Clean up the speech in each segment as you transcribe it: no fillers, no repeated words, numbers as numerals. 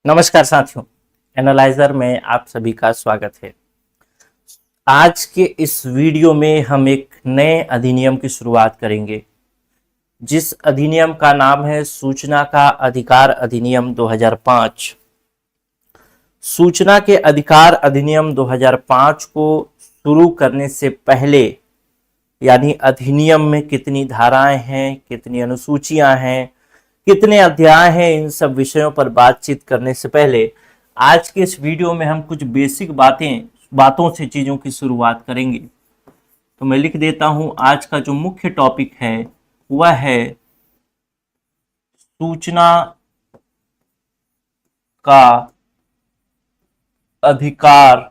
नमस्कार साथियों, एनालाइजर में आप सभी का स्वागत है। आज के इस वीडियो में हम एक नए अधिनियम की शुरुआत करेंगे, जिस अधिनियम का नाम है सूचना का अधिकार अधिनियम 2005। सूचना के अधिकार अधिनियम 2005 को शुरू करने से पहले, यानी अधिनियम में कितनी धाराएं हैं, कितनी अनुसूचियां हैं, कितने अध्याय हैं, इन सब विषयों पर बातचीत करने से पहले आज के इस वीडियो में हम कुछ बेसिक बातों से चीज़ों की शुरुआत करेंगे। तो मैं लिख देता हूं, आज का जो मुख्य टॉपिक है वह है सूचना का अधिकार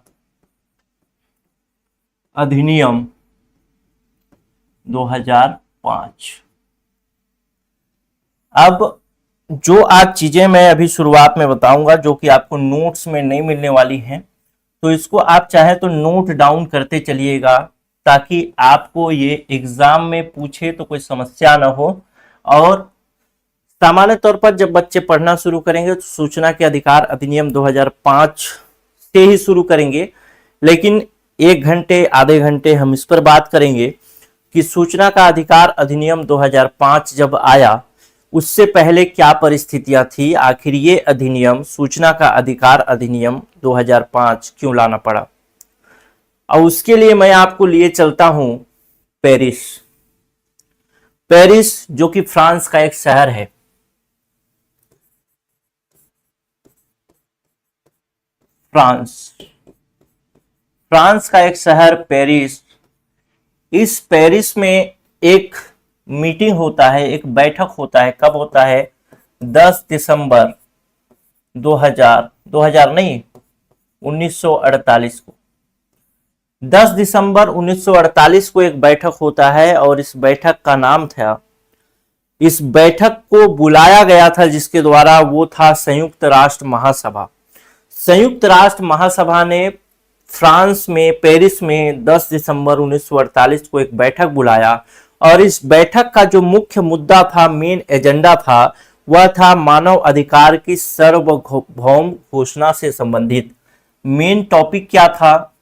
अधिनियम 2005। अब जो आज चीजें मैं अभी शुरुआत में बताऊंगा, जो कि आपको नोट्स में नहीं मिलने वाली हैं, तो इसको आप चाहे तो नोट डाउन करते चलिएगा, ताकि आपको ये एग्जाम में पूछे तो कोई समस्या ना हो। और सामान्य तौर पर जब बच्चे पढ़ना शुरू करेंगे तो सूचना के अधिकार अधिनियम 2005 से ही शुरू करेंगे, लेकिन 1 घंटे आधे घंटे हम इस पर बात करेंगे कि सूचना का अधिकार अधिनियम 2005 जब आया उससे पहले क्या परिस्थितियां थी, आखिर ये अधिनियम सूचना का अधिकार अधिनियम 2005 क्यों लाना पड़ा। और उसके लिए मैं आपको लिए चलता हूं पेरिस। पेरिस जो कि फ्रांस का एक शहर है। फ्रांस का एक शहर पेरिस। इस पेरिस में एक मीटिंग होता है, एक बैठक होता है। कब होता है? 10 दिसंबर 1948 को। 10 दिसंबर 1948 को एक बैठक होता है, और इस बैठक का नाम था, इस बैठक को बुलाया गया था जिसके द्वारा, वो था संयुक्त राष्ट्र महासभा। संयुक्त राष्ट्र महासभा ने फ्रांस में पेरिस में 10 दिसंबर 1948 को एक बैठक बुलाया, और इस बैठक का जो मुख्य मुद्दा था, मेन एजेंडा था, वह था मानव अधिकार की सार्वभौम घोषणा से संबंधित। मेन टॉपिक क्या था,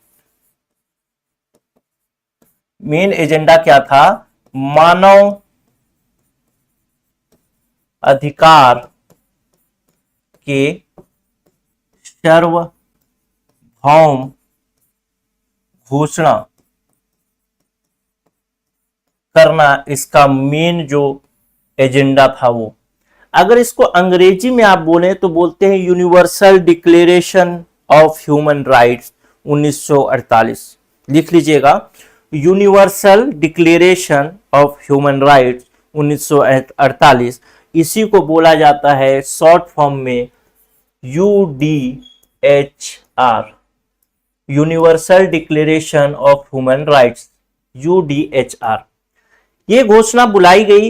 मेन एजेंडा क्या था? मानव अधिकार के सार्वभौम घोषणा करना, इसका मेन जो एजेंडा था वो। अगर इसको अंग्रेजी में आप बोले तो बोलते हैं universal declaration of human rights 1948। लिख लीजिएगा, universal declaration of human rights 1948। इसी को बोला जाता है शॉर्ट फॉर्म में UDHR, universal declaration of human rights, UDHR। ये घोषणा बुलाई गई,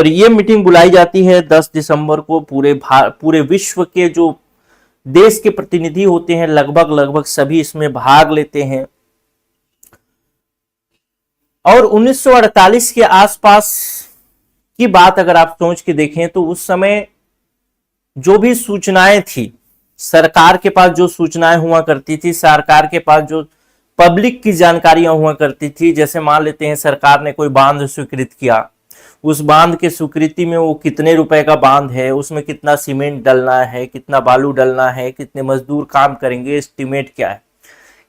ये मीटिंग बुलाई जाती है 10 दिसंबर को। पूरे विश्व के जो देश के प्रतिनिधि होते हैं, लगभग सभी इसमें भाग लेते हैं। और 1948 के आसपास की बात अगर आप सोच के देखें तो उस समय जो भी सूचनाएं थी, सरकार के पास जो सूचनाएं हुआ करती थी, सरकार के पास जो पब्लिक की जानकारियां हुआ करती थी, जैसे मान लेते हैं सरकार ने कोई बांध स्वीकृत किया, उस बांध के स्वीकृति में वो कितने रुपए का बांध है, उसमें कितना सीमेंट डलना है, कितना बालू डलना है, कितने मजदूर काम करेंगे, एस्टिमेट क्या है,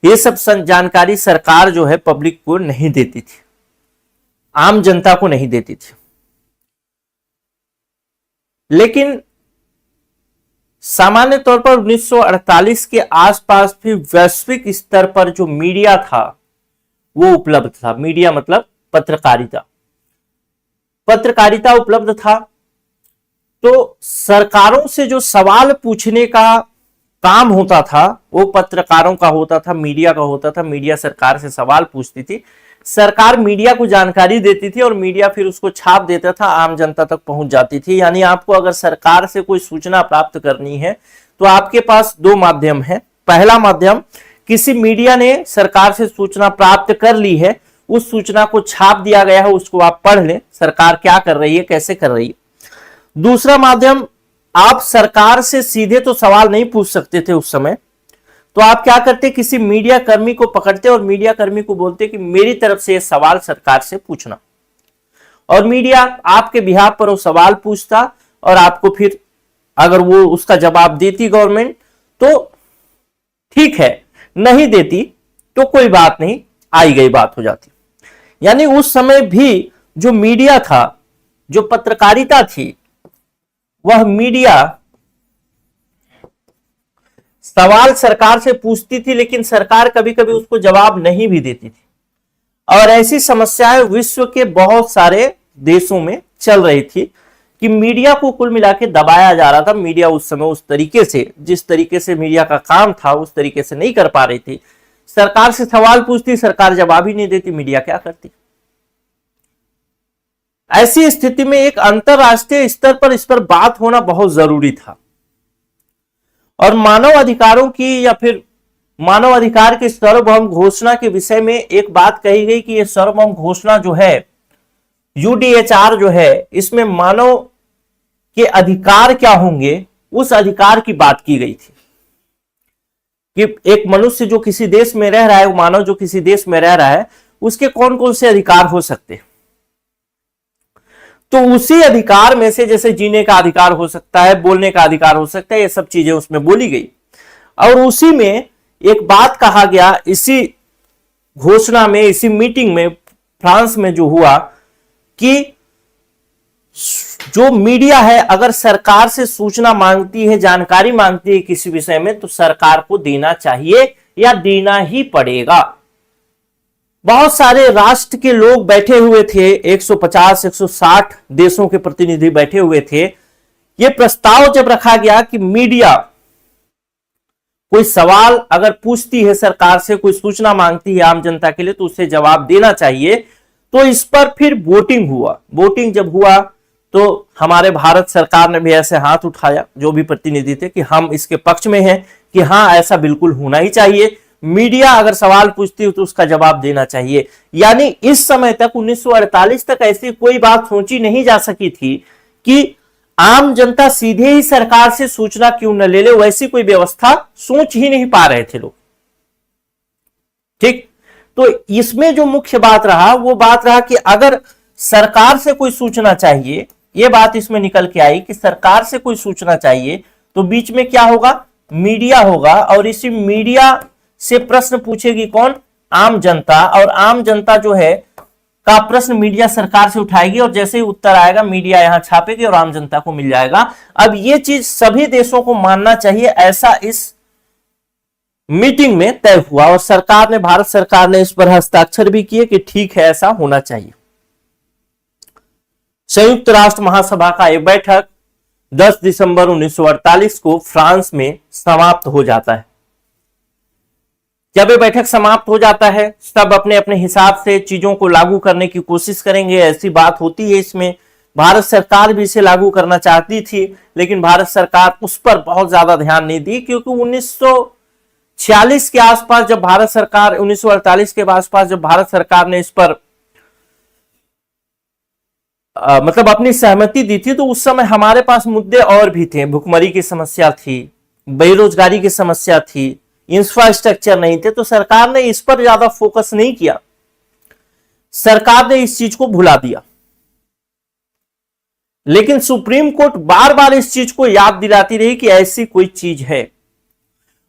ये सब जानकारी सरकार जो है पब्लिक को नहीं देती थी, आम जनता को नहीं देती थी। लेकिन सामान्य तौर पर 1948 के आसपास भी वैश्विक स्तर पर जो मीडिया था वो उपलब्ध था। मीडिया मतलब पत्रकारिता उपलब्ध था। तो सरकारों से जो सवाल पूछने का काम होता था वो पत्रकारों का होता था, मीडिया का होता था। मीडिया सरकार से सवाल पूछती थी, सरकार मीडिया को जानकारी देती थी, और मीडिया फिर उसको छाप देता था, आम जनता तक पहुंच जाती थी। यानी आपको अगर सरकार से कोई सूचना प्राप्त करनी है तो आपके पास 2 माध्यम है। पहला माध्यम, किसी मीडिया ने सरकार से सूचना प्राप्त कर ली है, उस सूचना को छाप दिया गया है, उसको आप पढ़ लें, सरकार क्या कर रही है, कैसे कर रही है। दूसरा माध्यम आप सरकार से सीधे तो सवाल नहीं पूछ सकते थे उस समय, तो आप क्या करते, किसी मीडिया कर्मी को पकड़ते और मीडिया कर्मी को बोलते कि मेरी तरफ से सवाल सरकार से पूछना, और मीडिया आपके बिहाफ पर वो सवाल पूछता और आपको फिर अगर वो उसका जवाब देती गवर्नमेंट तो ठीक है, नहीं देती तो कोई बात नहीं, आई गई बात हो जाती। यानी उस समय भी जो मीडिया था, जो पत्रकारिता थी, वह मीडिया सवाल सरकार से पूछती थी, लेकिन सरकार कभी कभी उसको जवाब नहीं भी देती थी। और ऐसी समस्याएं विश्व के बहुत सारे देशों में चल रही थी कि मीडिया को कुल मिला के दबाया जा रहा था। मीडिया उस समय उस तरीके से, जिस तरीके से मीडिया का काम था उस तरीके से नहीं कर पा रही थी। सरकार से सवाल पूछती, सरकार जवाब ही नहीं देती, मीडिया क्या करती। ऐसी स्थिति में एक अंतरराष्ट्रीय स्तर पर इस पर बात होना बहुत जरूरी था। और मानव अधिकारों की या फिर मानव अधिकार के सार्वभौम घोषणा के विषय में एक बात कही गई कि यह सार्वभौम घोषणा जो है, यूडीएचआर जो है, इसमें मानव के अधिकार क्या होंगे, उस अधिकार की बात की गई थी कि एक मनुष्य जो किसी देश में रह रहा है, वो मानव जो किसी देश में रह रहा है, उसके कौन कौन से अधिकार हो सकते हैं। तो उसी अधिकार में से जैसे जीने का अधिकार हो सकता है, बोलने का अधिकार हो सकता है, ये सब चीजें उसमें बोली गई। और उसी में एक बात कहा गया, इसी घोषणा में, इसी मीटिंग में फ्रांस में जो हुआ कि जो मीडिया है अगर सरकार से सूचना मांगती है, जानकारी मांगती है किसी विषय में, तो सरकार को देना चाहिए या देना ही पड़ेगा। बहुत सारे राष्ट्र के लोग बैठे हुए थे, 150-160 देशों के प्रतिनिधि बैठे हुए थे। यह प्रस्ताव जब रखा गया कि मीडिया कोई सवाल अगर पूछती है सरकार से, कोई सूचना मांगती है आम जनता के लिए, तो उसे जवाब देना चाहिए। तो इस पर फिर वोटिंग हुआ। वोटिंग जब हुआ तो हमारे भारत सरकार ने भी ऐसे हाथ उठाया, जो भी प्रतिनिधि थे, कि हम इसके पक्ष में हैं कि हाँ, ऐसा बिल्कुल होना ही चाहिए। मीडिया अगर सवाल पूछती हो तो उसका जवाब देना चाहिए। यानी इस समय तक 1948 तक ऐसी कोई बात सोची नहीं जा सकी थी कि आम जनता सीधे ही सरकार से सूचना क्यों न ले ले, वैसी कोई व्यवस्था सोच ही नहीं पा रहे थे लोग। ठीक, तो इसमें जो मुख्य बात रहा वो बात रहा कि अगर सरकार से कोई सूचना चाहिए, यह बात इसमें निकल के आई कि सरकार से कोई सूचना चाहिए तो बीच में क्या होगा, मीडिया होगा। और इसी मीडिया से प्रश्न पूछेगी कौन, आम जनता। और आम जनता जो है का प्रश्न मीडिया सरकार से उठाएगी, और जैसे ही उत्तर आएगा मीडिया यहां छापेगी और आम जनता को मिल जाएगा। अब ये चीज सभी देशों को मानना चाहिए, ऐसा इस मीटिंग में तय हुआ। और सरकार ने, भारत सरकार ने इस पर हस्ताक्षर भी किए कि ठीक है, ऐसा होना चाहिए। संयुक्त राष्ट्र महासभा का यह बैठक 10 दिसंबर 1948 को फ्रांस में समाप्त हो जाता है। जब ये बैठक समाप्त हो जाता है, सब अपने अपने हिसाब से चीजों को लागू करने की कोशिश करेंगे, ऐसी बात होती है इसमें। भारत सरकार भी इसे लागू करना चाहती थी, लेकिन भारत सरकार उस पर बहुत ज्यादा ध्यान नहीं दी, क्योंकि 1946 के आसपास जब भारत सरकार, 1948 के आसपास जब भारत सरकार ने इस पर मतलब अपनी सहमति दी थी, तो उस समय हमारे पास मुद्दे और भी थे। भुखमरी की समस्या थी, बेरोजगारी की समस्या थी, इंफ्रास्ट्रक्चर नहीं थे, तो सरकार ने इस पर ज्यादा फोकस नहीं किया। सरकार ने इस चीज को भुला दिया। लेकिन सुप्रीम कोर्ट बार बार इस चीज को याद दिलाती रही कि ऐसी कोई चीज है।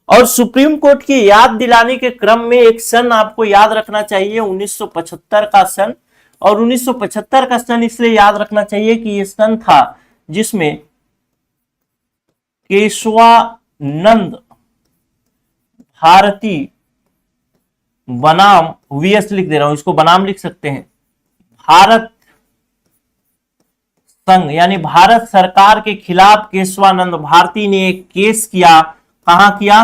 और सुप्रीम कोर्ट की याद दिलाने के क्रम में एक सन आपको याद रखना चाहिए, 1975 का सन। और 1975 का सन इसलिए याद रखना चाहिए कि यह सन था जिसमें केशवानंद भारती बनाम वीएस लिख दे रहा हूं, इसको बनाम लिख सकते हैं, भारत संघ यानी भारत सरकार के खिलाफ केशवानंद भारती ने एक केस किया। कहां किया?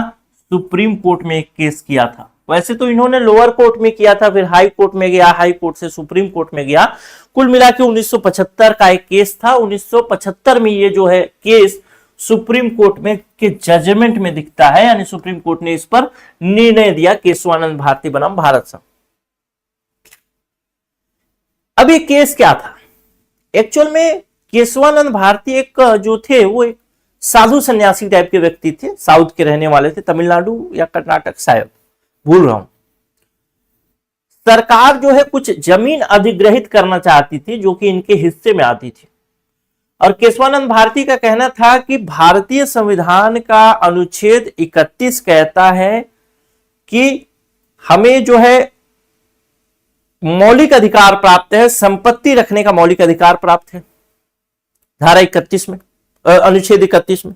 सुप्रीम कोर्ट में एक केस किया था। वैसे तो इन्होंने लोअर कोर्ट में किया था, फिर हाई कोर्ट में गया, हाई कोर्ट से सुप्रीम कोर्ट में गया। कुल मिला के 1975 का एक केस था। 1975 में ये जो है केस सुप्रीम कोर्ट में के जजमेंट में दिखता है, यानी सुप्रीम कोर्ट ने इस पर निर्णय दिया, केशवानंद भारती बनाम भारत संघ। अब ये केस क्या था? एक्चुअल में केशवानंद भारती एक जो थे वो एक साधु सन्यासी टाइप के व्यक्ति थे, साउथ के रहने वाले थे, तमिलनाडु या कर्नाटक शायद, भूल रहा हूं। सरकार जो है कुछ जमीन अधिग्रहित करना चाहती थी जो कि इनके हिस्से में आती थी, और केशवानंद भारती का कहना था कि भारतीय संविधान का अनुच्छेद 31 कहता है कि हमें जो है मौलिक अधिकार प्राप्त है, संपत्ति रखने का मौलिक अधिकार प्राप्त है, धारा 31 में, अनुच्छेद 31 में।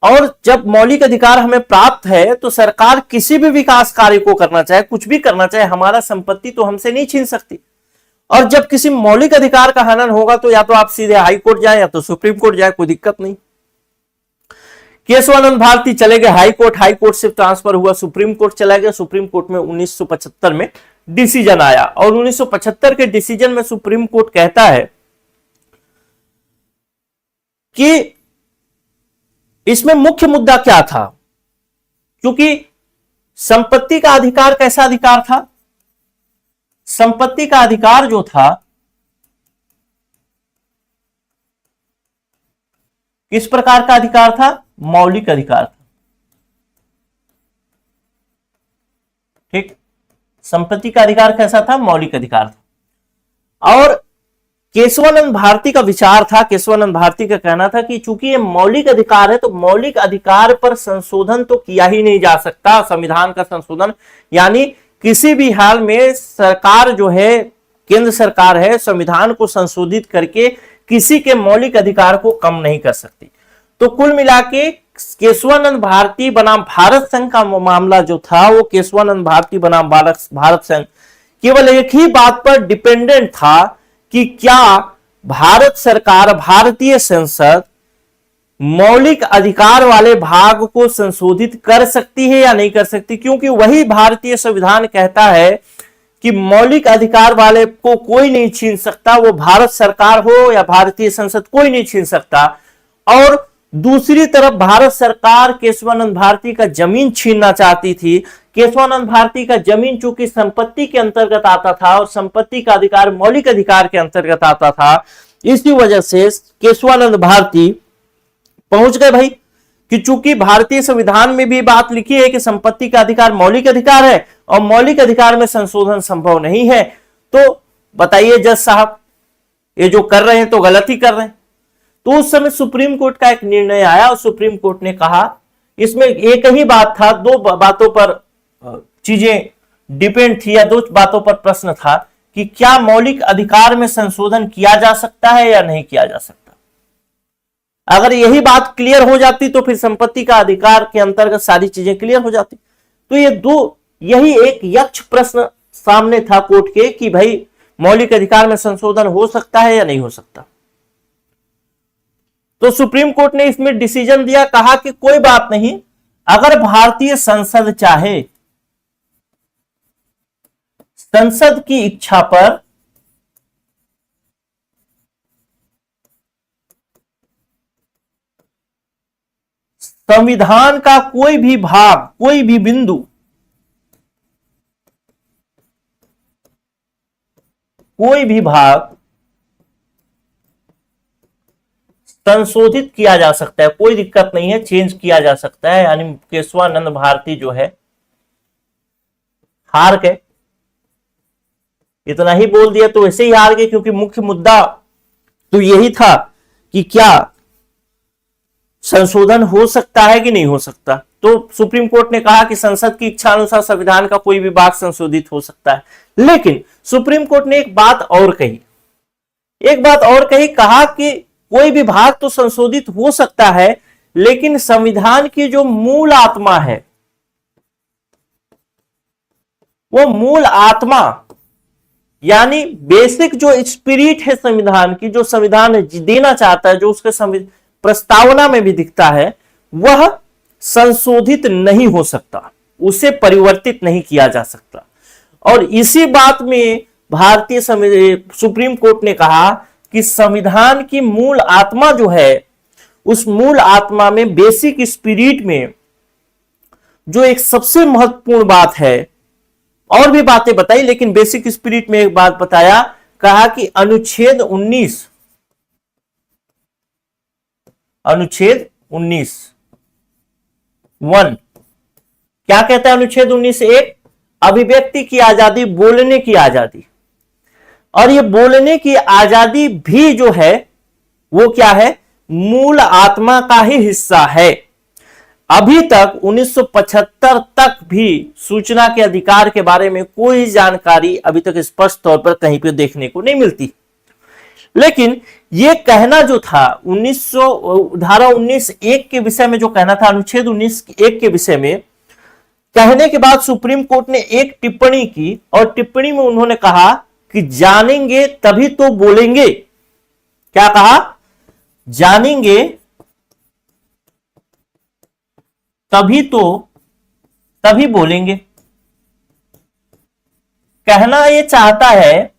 और जब मौलिक अधिकार हमें प्राप्त है तो सरकार किसी भी विकास कार्य को करना चाहे, कुछ भी करना चाहे, हमारा संपत्ति तो हमसे नहीं छीन सकती। और जब किसी मौलिक अधिकार का हनन होगा तो या तो आप सीधे हाई कोर्ट जाए या तो सुप्रीम कोर्ट जाए, कोई दिक्कत नहीं। केशवानंद भारती चले गए हाई कोर्ट, हाई कोर्ट से ट्रांसफर हुआ सुप्रीम कोर्ट चला गया, सुप्रीम कोर्ट में 1975 में डिसीजन आया, और 1975 के डिसीजन में सुप्रीम कोर्ट कहता है कि इसमें मुख्य मुद्दा क्या था, क्योंकि संपत्ति का अधिकार कैसा अधिकार था, संपत्ति का अधिकार जो था किस प्रकार का अधिकार था, मौलिक अधिकार था। ठीक, संपत्ति का अधिकार कैसा था, मौलिक अधिकार था। और केशवानंद भारती का विचार था, केशवानंद भारती का कहना था कि चूंकि ये मौलिक अधिकार है तो मौलिक अधिकार पर संशोधन तो किया ही नहीं जा सकता, संविधान का संशोधन, यानी किसी भी हाल में सरकार जो है, केंद्र सरकार है, संविधान को संशोधित करके किसी के मौलिक अधिकार को कम नहीं कर सकती। तो कुल मिला के केशवानंद भारती बनाम भारत संघ का मामला जो था वो केशवानंद भारती बनाम भारत संघ केवल एक ही बात पर डिपेंडेंट था कि क्या भारत सरकार, भारतीय संसद मौलिक अधिकार वाले भाग को संशोधित कर सकती है या नहीं कर सकती, क्योंकि वही भारतीय संविधान कहता है कि मौलिक अधिकार वाले को कोई नहीं छीन सकता, वो भारत सरकार हो या भारतीय संसद, कोई नहीं छीन सकता। और दूसरी तरफ भारत सरकार केशवानंद भारती का जमीन छीनना चाहती थी। केशवानंद भारती का जमीन चूंकि संपत्ति के अंतर्गत आता था और संपत्ति का अधिकार मौलिक अधिकार के अंतर्गत आता था, इसी वजह से केशवानंद भारती पहुंच गए भाई कि चूंकि भारतीय संविधान में भी बात लिखी है कि संपत्ति का अधिकार मौलिक अधिकार है और मौलिक अधिकार में संशोधन संभव नहीं है, तो बताइए जज साहब ये जो कर रहे हैं तो गलत ही कर रहे हैं। तो उस समय सुप्रीम कोर्ट का एक निर्णय आया और सुप्रीम कोर्ट ने कहा, इसमें एक ही बात था, दो बातों पर चीजें डिपेंड थी या दो बातों पर प्रश्न था कि क्या मौलिक अधिकार में संशोधन किया जा सकता है या नहीं किया जा सकता। अगर यही बात क्लियर हो जाती तो फिर संपत्ति का अधिकार के अंतर्गत सारी चीजें क्लियर हो जाती। तो ये दो, यही एक यक्ष प्रश्न सामने था कोर्ट के कि भाई मौलिक अधिकार में संशोधन हो सकता है या नहीं हो सकता। तो सुप्रीम कोर्ट ने इसमें डिसीजन दिया, कहा कि कोई बात नहीं, अगर भारतीय संसद चाहे, संसद की इच्छा पर संविधान का कोई भी भाग, कोई भी बिंदु, कोई भी भाग संशोधित किया जा सकता है, कोई दिक्कत नहीं है, चेंज किया जा सकता है। यानी केशवानंद भारती जो है हार गए, इतना ही बोल दिया तो ऐसे ही हार गए, क्योंकि मुख्य मुद्दा तो यही था कि क्या संशोधन हो सकता है कि नहीं हो सकता। तो सुप्रीम कोर्ट ने कहा कि संसद की इच्छा अनुसार संविधान का कोई भी भाग संशोधित हो सकता है। लेकिन सुप्रीम कोर्ट ने एक बात और कही, कहा कि कोई भी भाग तो संशोधित हो सकता है, लेकिन संविधान की जो मूल आत्मा है, वो मूल आत्मा यानी बेसिक जो स्पिरिट है संविधान की, जो संविधान देना चाहता है, जो उसके प्रस्तावना में भी दिखता है, वह संशोधित नहीं हो सकता, उसे परिवर्तित नहीं किया जा सकता। और इसी बात में भारतीय सुप्रीम कोर्ट ने कहा कि संविधान की मूल आत्मा जो है, उस मूल आत्मा में, बेसिक स्पिरिट में जो एक सबसे महत्वपूर्ण बात है, और भी बातें बताई लेकिन बेसिक स्पिरिट में एक बात बताया, कहा कि अनुच्छेद 19 1 क्या कहता है अनुच्छेद 19(1)? अभिव्यक्ति की आजादी, बोलने की आजादी। और ये बोलने की आजादी भी जो है वो क्या है? मूल आत्मा का ही हिस्सा है। अभी तक 1975 तक भी सूचना के अधिकार के बारे में कोई जानकारी अभी तक स्पष्ट तौर पर कहीं पे देखने को नहीं मिलती। लेकिन यह कहना जो था धारा 19(1) के विषय में जो कहना था, अनुच्छेद 19(1) के विषय में कहने के बाद सुप्रीम कोर्ट ने एक टिप्पणी की और टिप्पणी में उन्होंने कहा कि जानेंगे तभी तो बोलेंगे। क्या कहा? जानेंगे तभी बोलेंगे। कहना यह चाहता है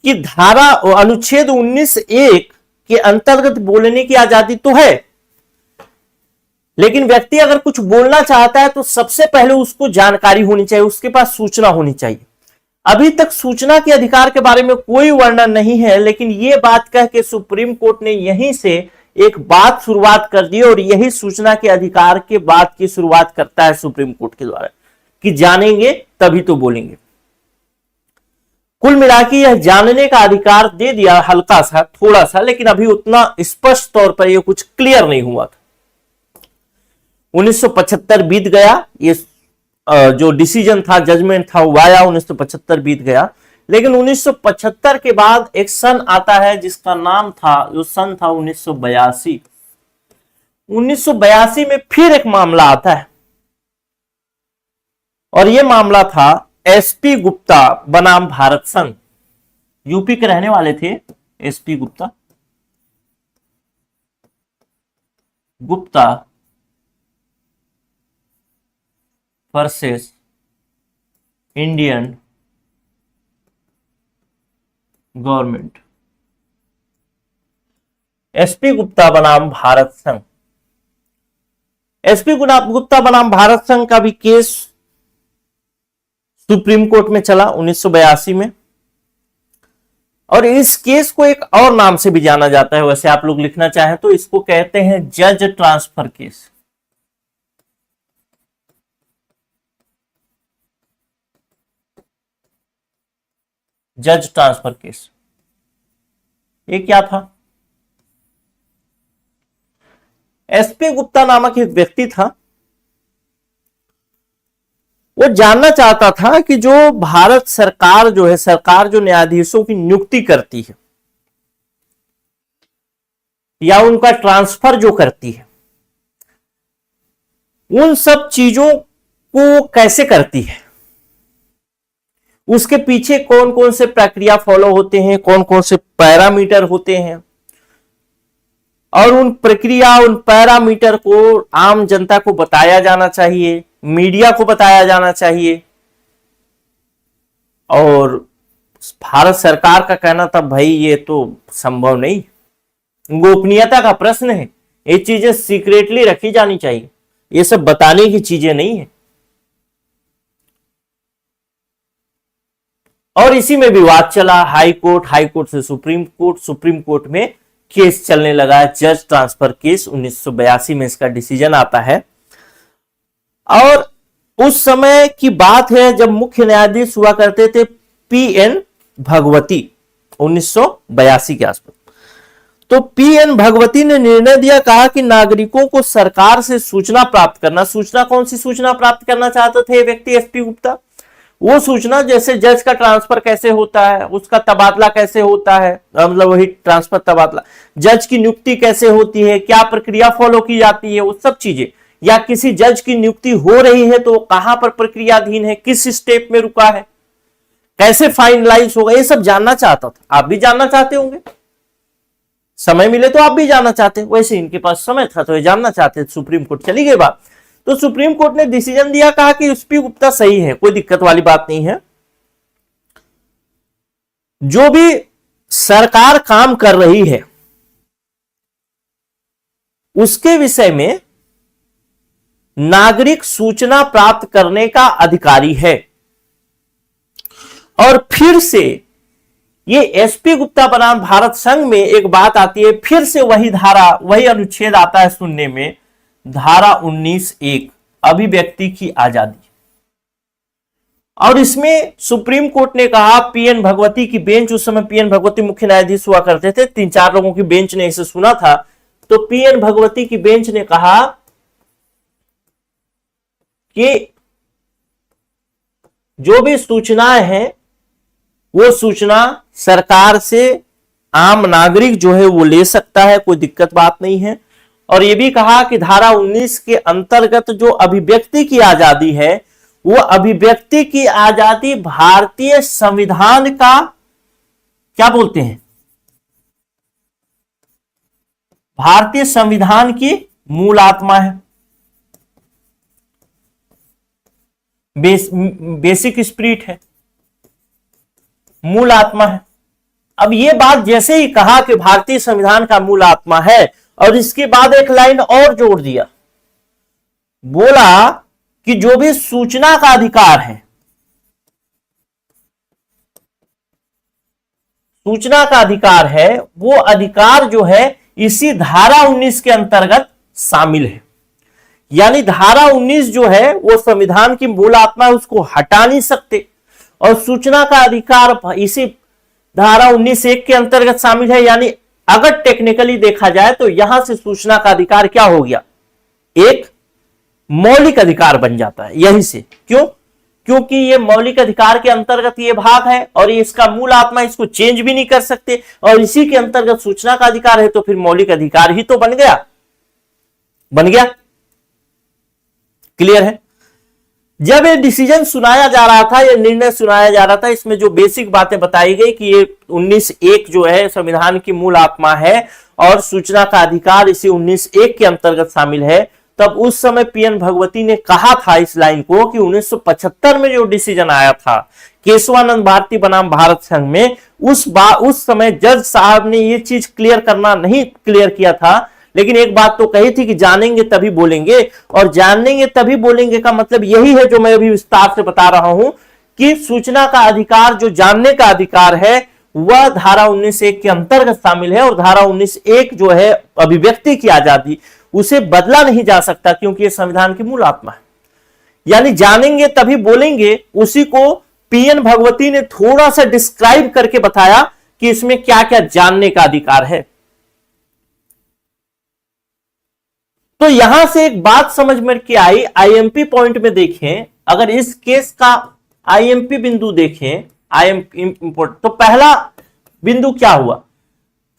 कि धारा अनुच्छेद 19(1) के अंतर्गत बोलने की आजादी तो है, लेकिन व्यक्ति अगर कुछ बोलना चाहता है तो सबसे पहले उसको जानकारी होनी चाहिए, उसके पास सूचना होनी चाहिए। अभी तक सूचना के अधिकार के बारे में कोई वर्णन नहीं है, लेकिन यह बात कह के सुप्रीम कोर्ट ने यहीं से एक बात शुरुआत कर दी और यही सूचना के अधिकार के बात की शुरुआत करता है सुप्रीम कोर्ट के द्वारा कि जानेंगे तभी तो बोलेंगे। कुल मिला के यह जानने का अधिकार दे दिया, हल्का सा, थोड़ा सा, लेकिन अभी उतना स्पष्ट तौर पर यह कुछ क्लियर नहीं हुआ था। 1975 बीत गया, ये जो डिसीजन था, जजमेंट था, वो आया, 1975 बीत गया। लेकिन 1975 के बाद एक सन आता है जिसका नाम था, जो सन था 1982। 1982 में फिर एक मामला आता है और यह मामला था एसपी गुप्ता बनाम भारत संघ। यूपी के रहने वाले थे SP Gupta versus Indian government. SP Gupta बनाम भारत संघ। एसपी गुप्ता बनाम भारत संघ का भी केस सुप्रीम कोर्ट में चला 1982 में, और इस केस को एक और नाम से भी जाना जाता है, वैसे आप लोग लिखना चाहें तो इसको कहते हैं जज ट्रांसफर केस। जज ट्रांसफर केस ये क्या था? एसपी गुप्ता नामक एक व्यक्ति था, वो जानना चाहता था कि जो भारत सरकार जो है, सरकार जो न्यायाधीशों की नियुक्ति करती है या उनका ट्रांसफर जो करती है, उन सब चीजों को कैसे करती है, उसके पीछे कौन कौन से प्रक्रिया फॉलो होते हैं, कौन कौन से पैरामीटर होते हैं, और उन प्रक्रिया, उन पैरामीटर को आम जनता को बताया जाना चाहिए, मीडिया को बताया जाना चाहिए। और भारत सरकार का कहना था भाई ये तो संभव नहीं, गोपनीयता का प्रश्न है, ये चीजें सीक्रेटली रखी जानी चाहिए, ये सब बताने की चीजें नहीं है। और इसी में विवाद चला, हाई कोर्ट से सुप्रीम कोर्ट, सुप्रीम कोर्ट में केस चलने लगा, जज ट्रांसफर केस। 1982 में इसका डिसीजन आता है। और उस समय की बात है जब मुख्य न्यायाधीश हुआ करते थे पीएन भगवती, 1982 के आसपास। तो पीएन भगवती ने निर्णय दिया, कहा कि नागरिकों को सरकार से सूचना प्राप्त करना, सूचना कौन सी सूचना प्राप्त करना चाहते थे व्यक्ति एसपी गुप्ता? वो सूचना जैसे जज का ट्रांसफर कैसे होता है, उसका तबादला कैसे होता है, मतलब वही ट्रांसफर तबादला, जज की नियुक्ति कैसे होती है, क्या प्रक्रिया फॉलो की जाती है, वो सब चीजें, या किसी जज की नियुक्ति हो रही है तो कहां पर प्रक्रियाधीन है, किस स्टेप में रुका है, कैसे फाइनलाइज होगा, ये सब जानना चाहता था। आप भी जानना चाहते होंगे, समय मिले तो आप भी जानना चाहते, वैसे इनके पास समय था तो ये जानना चाहते। सुप्रीम कोर्ट चली गई बात, तो सुप्रीम कोर्ट ने डिसीजन दिया, कहा कि एसपी गुप्ता सही है, कोई दिक्कत वाली बात नहीं है। जो भी सरकार काम कर रही है उसके विषय में नागरिक सूचना प्राप्त करने का अधिकारी है। और फिर से ये एसपी गुप्ता बनाम भारत संघ में एक बात आती है, फिर से वही धारा, वही अनुच्छेद आता है सुनने में, धारा 19(1) अभिव्यक्ति की आजादी। और इसमें सुप्रीम कोर्ट ने कहा, पीएन भगवती की बेंच, उस समय पीएन भगवती मुख्य न्यायाधीश हुआ करते थे, 3-4 लोगों की बेंच ने इसे सुना था, तो पीएन भगवती की बेंच ने कहा कि जो भी सूचनाएं हैं वो सूचना सरकार से आम नागरिक जो है वो ले सकता है, कोई दिक्कत बात नहीं है। और ये भी कहा कि धारा 19 के अंतर्गत जो अभिव्यक्ति की आजादी है, वो अभिव्यक्ति की आजादी भारतीय संविधान का क्या बोलते हैं, भारतीय संविधान की मूल आत्मा है, बेसिक स्पिरिट है, मूल आत्मा है। अब ये बात जैसे ही कहा कि भारतीय संविधान का मूल आत्मा है, और इसके बाद एक लाइन और जोड़ दिया, बोला कि जो भी सूचना का अधिकार है, सूचना का अधिकार है, वो अधिकार जो है इसी धारा 19 के अंतर्गत शामिल है। यानी धारा 19 जो है वो संविधान की मूल आत्मा है, उसको हटा नहीं सकते, और सूचना का अधिकार इसी धारा 19(1) के अंतर्गत शामिल है। यानी अगर टेक्निकली देखा जाए तो यहां से सूचना का अधिकार क्या हो गया, एक मौलिक अधिकार बन जाता है यहीं से। क्यों? क्योंकि ये मौलिक अधिकार के अंतर्गत ये भाग है, और ये इसका मूल आत्मा, इसको चेंज भी नहीं कर सकते, और इसी के अंतर्गत सूचना का अधिकार है, तो फिर मौलिक अधिकार ही तो बन गया, बन गया। क्लियर है? जब ये डिसीजन सुनाया जा रहा था, ये निर्णय सुनाया जा रहा था, इसमें जो बेसिक बातें बताई गई कि ये 19(1) जो है संविधान की मूल आत्मा है, और सूचना का अधिकार इसी 19(1) के अंतर्गत शामिल है, तब उस समय पीएन भगवती ने कहा था इस लाइन को कि 1975 में जो डिसीजन आया था केशवानंद भारती बनाम भारत संघ में, उस समय जज साहब ने ये चीज क्लियर करना नहीं क्लियर किया था, लेकिन एक बात तो कही थी कि जानेंगे तभी बोलेंगे, और जानेंगे तभी बोलेंगे का मतलब यही है जो मैं अभी विस्तार से बता रहा हूं कि सूचना का अधिकार, जो जानने का अधिकार है, वह धारा 19(1) के अंतर्गत शामिल है, और धारा 19(1) जो है अभिव्यक्ति की आजादी, उसे बदला नहीं जा सकता, क्योंकि यह संविधान की मूल आत्मा है। यानी जानेंगे तभी बोलेंगे, उसी को पीएन भगवती ने थोड़ा सा डिस्क्राइब करके बताया कि इसमें क्या क्या जानने का अधिकार है। तो यहां से एक बात समझ में के आई, आईएमपी पॉइंट में देखें, अगर इस केस का आईएमपी बिंदु देखें, तो पहला बिंदु क्या हुआ,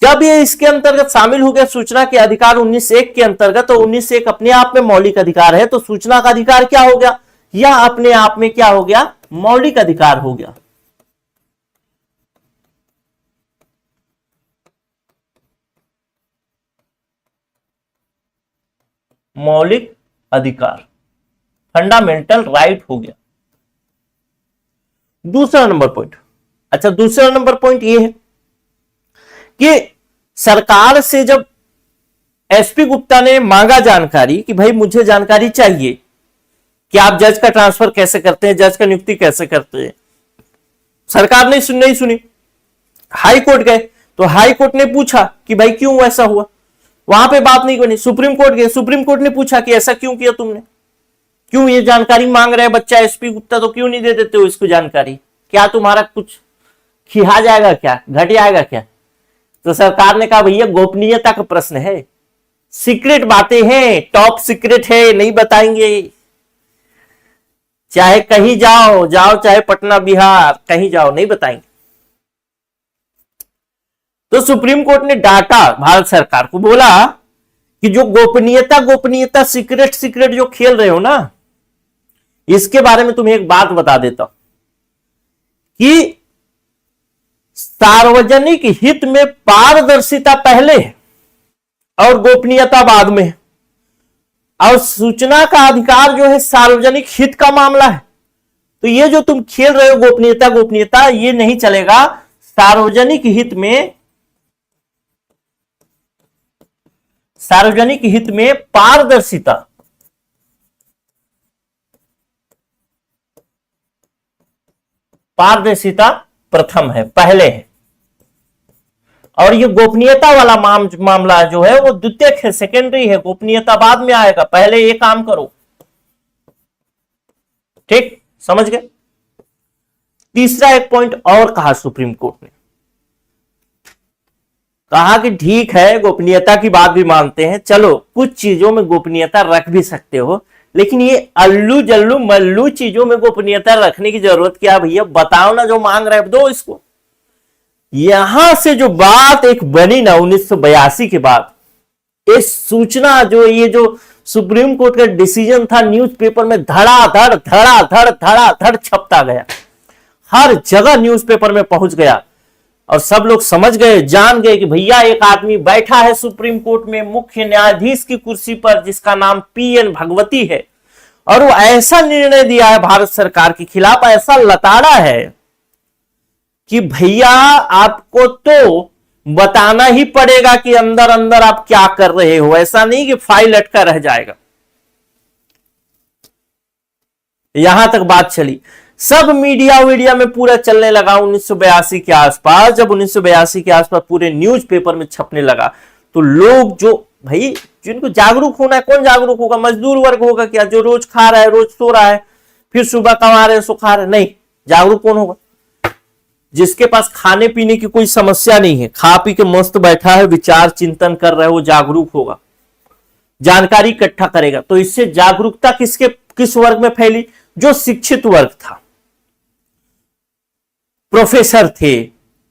जब ये इसके अंतर्गत शामिल हो गया सूचना के अधिकार 19(1) के अंतर्गत, तो 19(1) अपने आप में मौलिक अधिकार है, तो सूचना का अधिकार क्या हो गया, यह अपने आप में क्या हो गया, मौलिक अधिकार हो गया। मौलिक अधिकार, फंडामेंटल राइट हो गया। दूसरा नंबर पॉइंट, अच्छा दूसरा नंबर पॉइंट यह है कि सरकार से जब एसपी गुप्ता ने मांगा जानकारी कि भाई मुझे जानकारी चाहिए कि आप जज का ट्रांसफर कैसे करते हैं, जज का नियुक्ति कैसे करते हैं, सरकार ने नहीं सुनी, हाई कोर्ट गए, तो हाई कोर्ट ने पूछा कि भाई क्यों ऐसा हुआ, वहां पे बात नहीं बनी, सुप्रीम कोर्ट गए, सुप्रीम कोर्ट ने पूछा कि ऐसा क्यों किया तुमने, क्यों ये जानकारी मांग रहे बच्चा एसपी गुप्ता, तो क्यों नहीं दे देते हो इसको जानकारी, क्या तुम्हारा कुछ खिहा जाएगा, क्या घट जाएगा क्या। तो सरकार ने कहा भैया गोपनीयता का प्रश्न है, सीक्रेट बातें हैं, टॉप सीक्रेट है, नहीं बताएंगे, चाहे कहीं जाओ चाहे पटना बिहार कहीं जाओ, नहीं बताएंगे। तो सुप्रीम कोर्ट ने डांटा भारत सरकार को, बोला कि जो गोपनीयता सीक्रेट जो खेल रहे हो ना, इसके बारे में तुम्हें एक बात बता देता हूं कि सार्वजनिक हित में पारदर्शिता पहले है और गोपनीयता बाद में, और सूचना का अधिकार जो है सार्वजनिक हित का मामला है। तो ये जो तुम खेल रहे हो गोपनीयता, ये नहीं चलेगा। सार्वजनिक हित में पारदर्शिता प्रथम है, पहले है। और ये गोपनीयता वाला मामला जो है वो द्वितीयक है, सेकेंडरी है, गोपनीयता बाद में आएगा, पहले ये काम करो। ठीक, समझ गए। तीसरा एक पॉइंट और कहा सुप्रीम कोर्ट ने, कहा कि ठीक है गोपनीयता की बात भी मानते हैं, चलो कुछ चीजों में गोपनीयता रख भी सकते हो, लेकिन ये अल्लू जल्लू मल्लू चीजों में गोपनीयता रखने की जरूरत क्या भैया, बताओ ना, जो मांग रहे दो इसको। यहां से जो बात एक बनी ना 1982 के बाद, इस सूचना जो ये जो सुप्रीम कोर्ट का डिसीजन था न्यूज़पेपर में धड़ाधड़ धड़ाधड़ धड़ाधड़ छपता गया, हर जगह न्यूज़पेपर में पहुंच गया और सब लोग समझ गए, जान गए कि भैया एक आदमी बैठा है सुप्रीम कोर्ट में मुख्य न्यायाधीश की कुर्सी पर जिसका नाम पीएन भगवती है, और वो ऐसा निर्णय दिया है भारत सरकार के खिलाफ, ऐसा लताड़ा है कि भैया आपको तो बताना ही पड़ेगा कि अंदर अंदर आप क्या कर रहे हो, ऐसा नहीं कि फाइल अटका रह जाएगा। यहां तक बात चली, सब मीडिया में पूरा चलने लगा 1982 के आसपास। जब 1982 के आसपास पूरे न्यूज़पेपर में छपने लगा तो लोग जो भाई जिनको जागरूक होना है, कौन जागरूक होगा, मजदूर वर्ग होगा क्या, जो रोज खा रहा है, रोज सो रहा है, फिर सुबह कमा रहे हैं, सो खा रहे, नहीं, जागरूक कौन होगा, जिसके पास खाने पीने की कोई समस्या नहीं है, खा पी के मस्त बैठा है, विचार चिंतन कर रहा है, वो जागरूक होगा, जानकारी इकट्ठा करेगा। तो इससे जागरूकता किस वर्ग में फैली, जो शिक्षित वर्ग था, प्रोफेसर थे,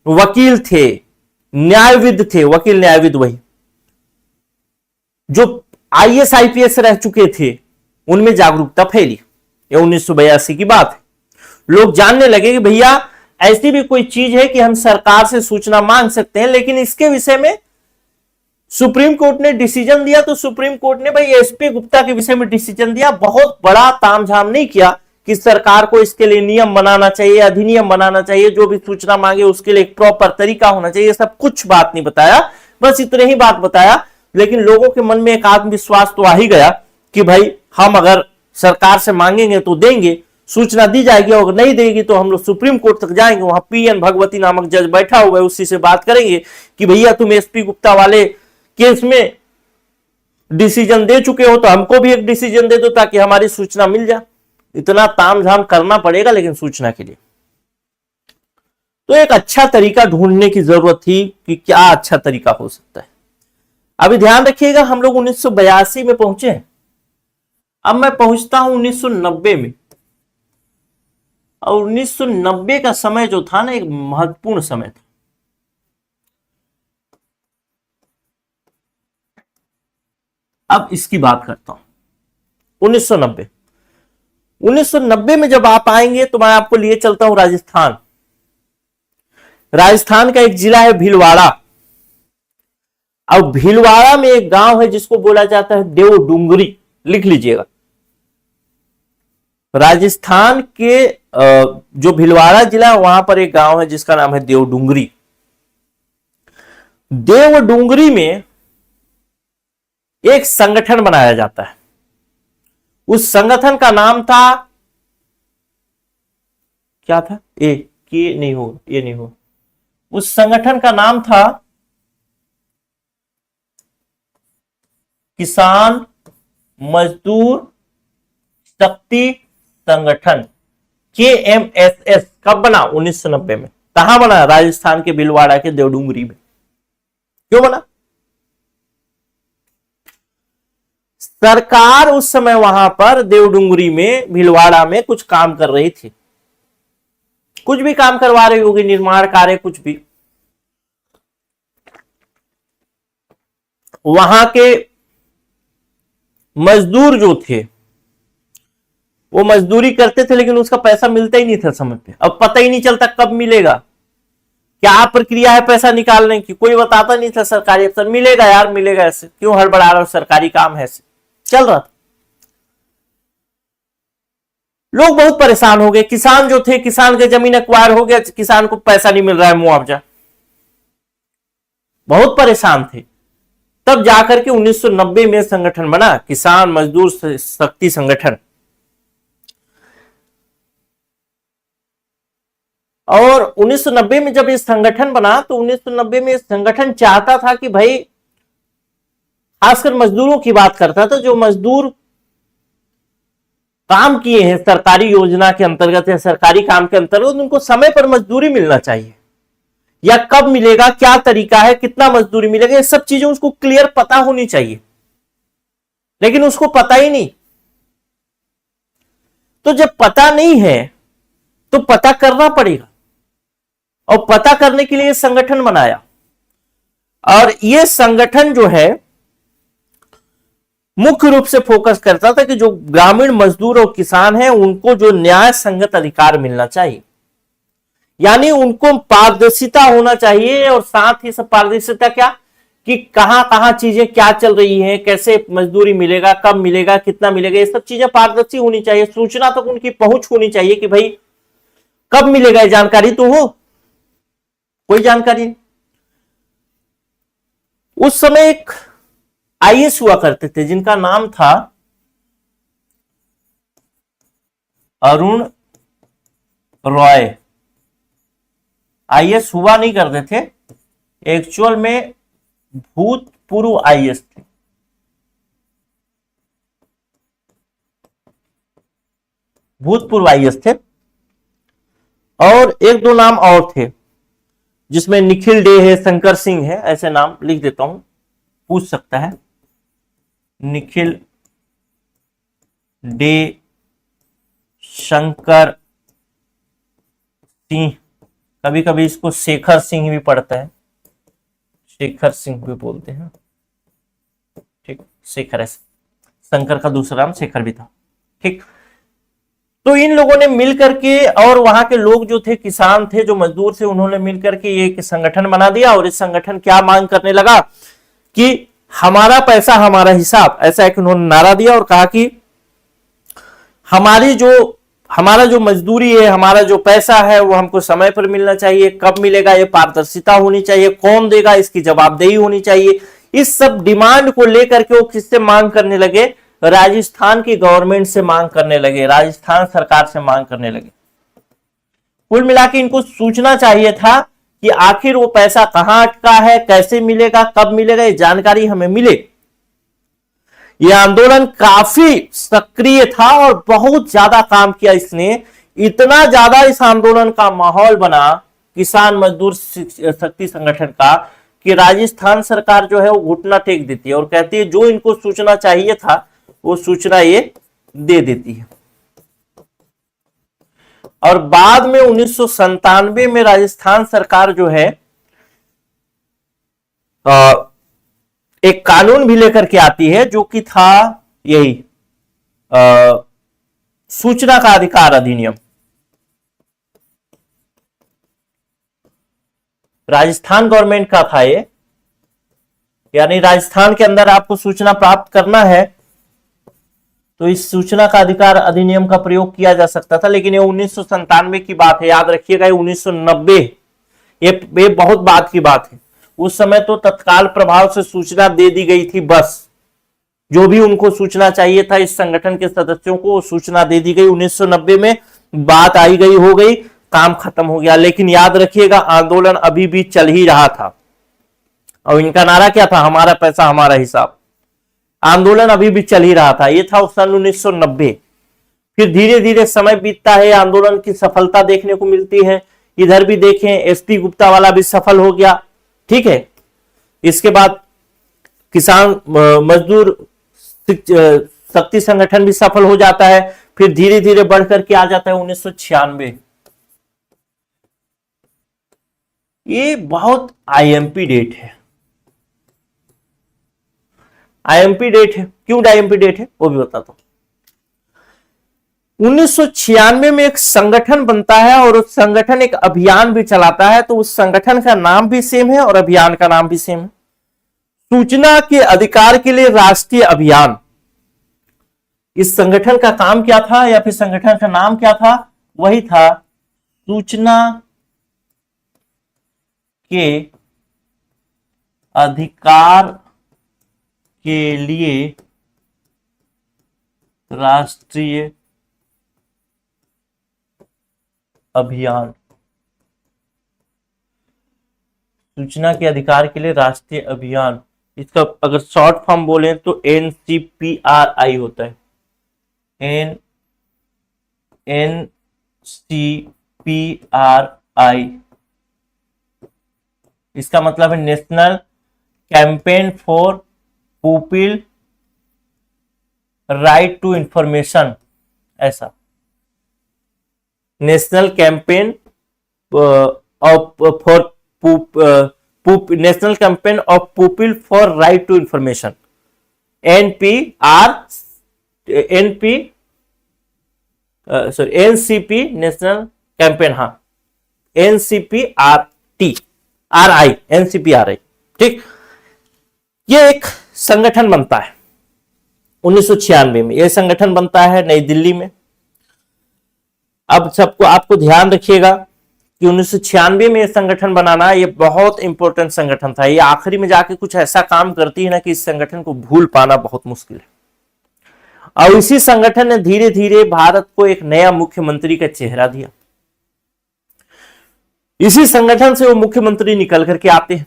वकील थे, न्यायविद थे, वकील न्यायविद वही जो आईएएस आईपीएस रह चुके थे, उनमें जागरूकता फैली। ये 1982 की बात है। लोग जानने लगे कि भैया ऐसी भी कोई चीज है कि हम सरकार से सूचना मांग सकते हैं, लेकिन इसके विषय में सुप्रीम कोर्ट ने डिसीजन दिया। तो सुप्रीम कोर्ट ने भाई एसपी गुप्ता के विषय में डिसीजन दिया, बहुत बड़ा तामझाम नहीं किया कि सरकार को इसके लिए नियम बनाना चाहिए, अधिनियम बनाना चाहिए, जो भी सूचना मांगे उसके लिए एक प्रॉपर तरीका होना चाहिए, सब कुछ बात नहीं बताया, बस इतने ही बात बताया। लेकिन लोगों के मन में एक आत्मविश्वास तो आ ही गया कि भाई हम अगर सरकार से मांगेंगे तो देंगे, सूचना दी जाएगी, और नहीं देगी तो हम लोग सुप्रीम कोर्ट तक जाएंगे, वहां पीएन भगवती नामक जज बैठा हुआ है, उसी से बात करेंगे कि भैया तुम एसपी गुप्ता वाले केस में डिसीजन दे चुके हो तो हमको भी एक डिसीजन दे दो ताकि हमारी सूचना मिल जाए। इतना तामझाम करना पड़ेगा लेकिन सूचना के लिए, तो एक अच्छा तरीका ढूंढने की जरूरत थी कि क्या अच्छा तरीका हो सकता है। अभी ध्यान रखिएगा, हम लोग 1982 में पहुंचे हैं, अब मैं पहुंचता हूं 1990 में, और 1990 का समय जो था ना, एक महत्वपूर्ण समय था। अब इसकी बात करता हूं 1990 में जब आप आएंगे तो मैं आपको लिए चलता हूं राजस्थान। राजस्थान का एक जिला है भीलवाड़ा, और भीलवाड़ा में एक गांव है जिसको बोला जाता है देवडुंगरी, लिख लीजिएगा। राजस्थान के जो भीलवाड़ा जिला है वहां पर एक गांव है जिसका नाम है देवडुंगरी। देवडुंगरी में एक संगठन बनाया जाता है, उस संगठन का नाम था, क्या था, ये नहीं हो, उस संगठन का नाम था किसान मजदूर शक्ति संगठन, KMSS। कब बना, 1990 में। कहां बना, राजस्थान के भीलवाड़ा के देवडुंगरी में। क्यों बना, सरकार उस समय वहां पर देवडुंगरी में भीलवाड़ा में कुछ काम कर रही थी, कुछ भी काम करवा रही होगी, निर्माण कार्य कुछ भी। वहां के मजदूर जो थे वो मजदूरी करते थे, लेकिन उसका पैसा मिलता ही नहीं था समय पे। अब पता ही नहीं चलता कब मिलेगा, क्या प्रक्रिया है पैसा निकालने की, कोई बताता नहीं था। सरकारी अफसर मिलेगा यार मिलेगा, ऐसे क्यों हड़बड़ा रहा, सरकारी काम है, ऐसे चल रहा था। लोग बहुत परेशान हो गए, किसान जो थे, किसान के जमीन एक्वायर हो गया, किसान को पैसा नहीं मिल रहा है, मुआवजा, बहुत परेशान थे। तब जाकर के 1990 में संगठन बना, किसान मजदूर शक्ति संगठन। और 1990 में जब ये संगठन बना तो 1990 में संगठन चाहता था कि भाई, खासकर मजदूरों की बात करता था, जो मजदूर काम किए हैं सरकारी योजना के अंतर्गत या सरकारी काम के अंतर्गत, उनको समय पर मजदूरी मिलना चाहिए, या कब मिलेगा, क्या तरीका है, कितना मजदूरी मिलेगा, ये सब चीजें उसको क्लियर पता होनी चाहिए, लेकिन उसको पता ही नहीं। तो जब पता नहीं है तो पता करना पड़ेगा, और पता करने के लिए संगठन बनाया। और यह संगठन जो है मुख्य रूप से फोकस करता था कि जो ग्रामीण मजदूर और किसान हैं उनको जो न्याय संगत अधिकार मिलना चाहिए, यानी उनको पारदर्शिता होना चाहिए। और साथ ही सब पारदर्शिता क्या, कि कहां कहां चीजें क्या चल रही हैं, कैसे मजदूरी मिलेगा, कब मिलेगा, कितना मिलेगा, ये सब चीजें पारदर्शी होनी चाहिए। सूचना तक उनकी पहुंच होनी चाहिए कि भाई कब मिलेगा, ये जानकारी तो हो, कोई जानकारी नहीं। उस समय एक आईएएस हुआ करते थे जिनका नाम था अरुण रॉय। आईएएस हुआ नहीं करते थे, एक्चुअल में भूतपूर्व आईएएस थे। भूतपूर्व आईएएस थे। और एक दो नाम और थे जिसमें निखिल डे है, शंकर सिंह है, ऐसे नाम लिख देता हूं, पूछ सकता है। निखिल डे, शंकर सिंह, कभी कभी इसको शेखर सिंह भी पढ़ता है, शेखर सिंह भी बोलते हैं, ठीक, शेखर है, शंकर का दूसरा नाम शेखर भी था, ठीक। तो इन लोगों ने मिलकर के, और वहां के लोग जो थे, किसान थे, जो मजदूर थे, उन्होंने मिलकर के एक संगठन बना दिया। और इस संगठन क्या मांग करने लगा कि हमारा पैसा हमारा हिसाब, ऐसा एक उन्होंने नारा दिया और कहा कि हमारा जो मजदूरी है, हमारा जो पैसा है, वो हमको समय पर मिलना चाहिए, कब मिलेगा ये पारदर्शिता होनी चाहिए, कौन देगा इसकी जवाबदेही होनी चाहिए। इस सब डिमांड को लेकर के वो किससे मांग करने लगे, राजस्थान की गवर्नमेंट से मांग करने लगे, राजस्थान सरकार से मांग करने लगे। कुल मिला के इनको सूचना चाहिए था कि आखिर वो पैसा कहां अटका है, कैसे मिलेगा, कब मिलेगा, ये जानकारी हमें मिले। यह आंदोलन काफी सक्रिय था और बहुत ज्यादा काम किया इसने, इतना ज्यादा इस आंदोलन का माहौल बना किसान मजदूर शक्ति संगठन का, कि राजस्थान सरकार जो है वो घुटना टेक देती है और कहती है जो इनको सूचना चाहिए था वो सूचना ये दे देती है। और बाद में 1997 में राजस्थान सरकार जो है एक कानून भी लेकर के आती है, जो कि था यही सूचना का अधिकार अधिनियम। राजस्थान गवर्नमेंट का था ये, यानी राजस्थान के अंदर आपको सूचना प्राप्त करना है तो इस सूचना का अधिकार अधिनियम का प्रयोग किया जा सकता था। लेकिन ये 1997 की बात है, याद रखिएगा, 1990, ये बहुत बाद की बात है। उस समय तो तत्काल प्रभाव से सूचना दे दी गई थी, बस जो भी उनको सूचना चाहिए था इस संगठन के सदस्यों को, वो सूचना दे दी गई 1990 में, बात आई गई, हो गई, काम खत्म हो गया। लेकिन याद रखिएगा आंदोलन अभी भी चल ही रहा था और इनका नारा क्या था, हमारा पैसा हमारा हिसाब। आंदोलन अभी भी चल ही रहा था, ये था सन 1990। फिर धीरे धीरे समय बीतता है, आंदोलन की सफलता देखने को मिलती है। इधर भी देखें, एसपी गुप्ता वाला भी सफल हो गया, ठीक है। इसके बाद किसान मजदूर शक्ति संगठन भी सफल हो जाता है। फिर धीरे धीरे बढ़कर के आ जाता है 1996। ये बहुत आईएमपी डेट है, आईएमपी डेट है। क्यों आईएमपी डेट है वो भी बताता हूं। 1996 में एक संगठन बनता है और उस संगठन एक अभियान भी चलाता है, तो उस संगठन का नाम भी सेम है और अभियान का नाम भी सेम है, सूचना के अधिकार के लिए राष्ट्रीय अभियान। इस संगठन का काम क्या था या फिर संगठन का नाम क्या था, वही था सूचना के अधिकार के लिए राष्ट्रीय अभियान। सूचना के अधिकार के लिए राष्ट्रीय अभियान, इसका अगर शॉर्ट फॉर्म बोले तो NCPRI होता है। NCPRI, इसका मतलब है national campaign for people right to information, ऐसा national campaign for national campaign of people for right to information, NCP national campaign, हाँ NCPRI, ठीक। ये एक संगठन बनता है 1996 में, यह संगठन बनता है नई दिल्ली में। अब सबको आपको ध्यान रखिएगा कि 1996 में यह संगठन बनाना, ये बहुत इंपॉर्टेंट संगठन था। ये आखिरी में जाके कुछ ऐसा काम करती है ना कि इस संगठन को भूल पाना बहुत मुश्किल है। और इसी संगठन ने धीरे धीरे भारत को एक नया मुख्यमंत्री का चेहरा दिया। इसी संगठन से वो मुख्यमंत्री निकल करके आते हैं,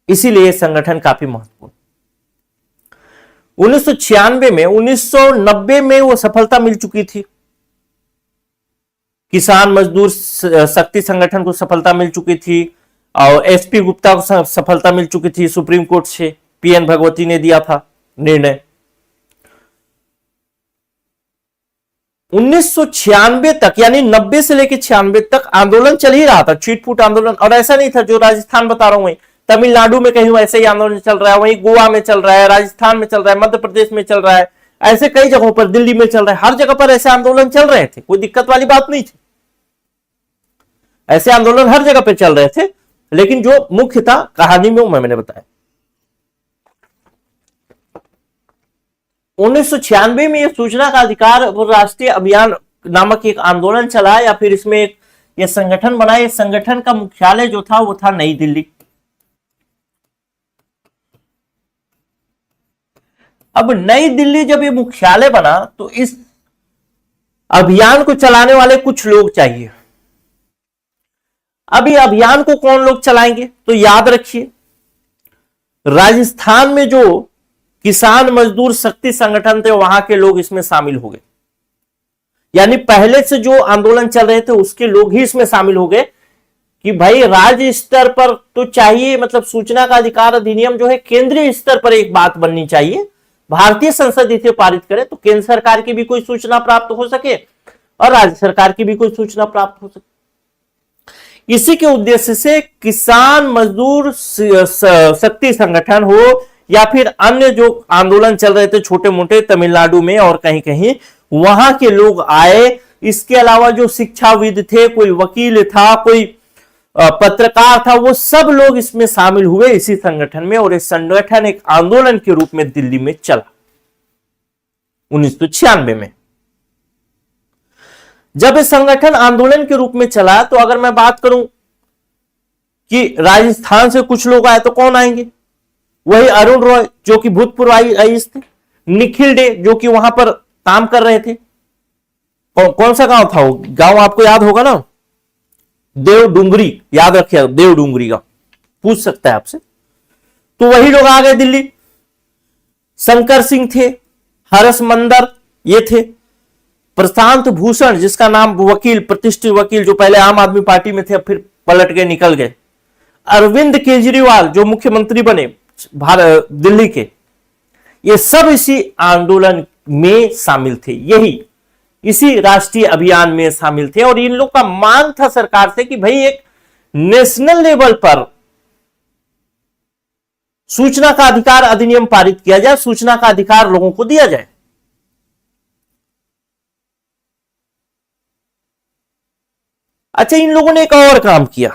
इसीलिए संगठन काफी महत्वपूर्ण। 1996 में, 1990 में वो सफलता मिल चुकी थी। किसान मजदूर शक्ति संगठन को सफलता मिल चुकी थी और एसपी गुप्ता को सफलता मिल चुकी थी। सुप्रीम कोर्ट से पीएन भगवती ने दिया था निर्णय। 1996 तक, यानी 90 से लेकर 96 तक आंदोलन चल ही रहा था, छीट-फूट आंदोलन। और ऐसा नहीं था जो राजस्थान बता रहा हूं, वहीं तमिलनाडु में कहीं वैसे ही आंदोलन चल रहा है, वहीं गोवा में चल रहा है, राजस्थान में चल रहा है, मध्य प्रदेश में चल रहा है, ऐसे कई जगहों पर, दिल्ली में चल रहा है, हर जगह पर ऐसे आंदोलन चल रहे थे। कोई दिक्कत वाली बात नहीं थी, ऐसे आंदोलन हर जगह पर चल रहे थे। लेकिन जो मुख्य था कहानी में, मैंने बताया 1996 में यह सूचना का अधिकार और राष्ट्रीय अभियान नामक एक आंदोलन चला, या फिर इसमें एक यह संगठन बना। इस संगठन का मुख्यालय जो था वो था नई दिल्ली। अब नई दिल्ली जब ये मुख्यालय बना तो इस अभियान को चलाने वाले कुछ लोग चाहिए। अब ये अभियान को कौन लोग चलाएंगे, तो याद रखिए राजस्थान में जो किसान मजदूर शक्ति संगठन थे वहां के लोग इसमें शामिल हो गए। यानी पहले से जो आंदोलन चल रहे थे उसके लोग ही इसमें शामिल हो गए कि भाई राज्य स्तर पर तो चाहिए, मतलब सूचना का अधिकार अधिनियम जो है केंद्रीय स्तर पर एक बात बननी चाहिए। भारतीय संसद इसे पारित करे तो केंद्र सरकार की भी कोई सूचना प्राप्त हो सके और राज्य सरकार की भी कोई सूचना प्राप्त हो सके। इसी के उद्देश्य से किसान मजदूर शक्ति संगठन हो या फिर अन्य जो आंदोलन चल रहे थे छोटे मोटे तमिलनाडु में और कहीं कहीं, वहां के लोग आए। इसके अलावा जो शिक्षाविद थे, कोई वकील था, कोई पत्रकार था, वो सब लोग इसमें शामिल हुए इसी संगठन में। और इस संगठन एक आंदोलन के रूप में दिल्ली में चला 1996 में। जब इस संगठन आंदोलन के रूप में चला तो अगर मैं बात करूं कि राजस्थान से कुछ लोग आए तो कौन आएंगे, वही अरुण रॉय जो कि भूतपूर्व आईएएस थे, निखिल डे जो कि वहां पर काम कर रहे थे। कौन सा गांव था वो गांव, आपको याद होगा ना, देवडुंगरी, याद रखिए देवडुंगरी का, पूछ सकता है आपसे। तो वही लोग आ गए दिल्ली। शंकर सिंह थे, हरस मंदर ये थे, प्रशांत भूषण जिसका नाम वकील, प्रतिष्ठित वकील जो पहले आम आदमी पार्टी में थे फिर पलट गए, निकल गए, अरविंद केजरीवाल जो मुख्यमंत्री बने भारत दिल्ली के, ये सब इसी आंदोलन में शामिल थे, यही इसी राष्ट्रीय अभियान में शामिल थे। और इन लोग का मांग था सरकार से कि भाई एक नेशनल लेवल पर सूचना का अधिकार अधिनियम पारित किया जाए, सूचना का अधिकार लोगों को दिया जाए। अच्छा, इन लोगों ने एक और काम किया,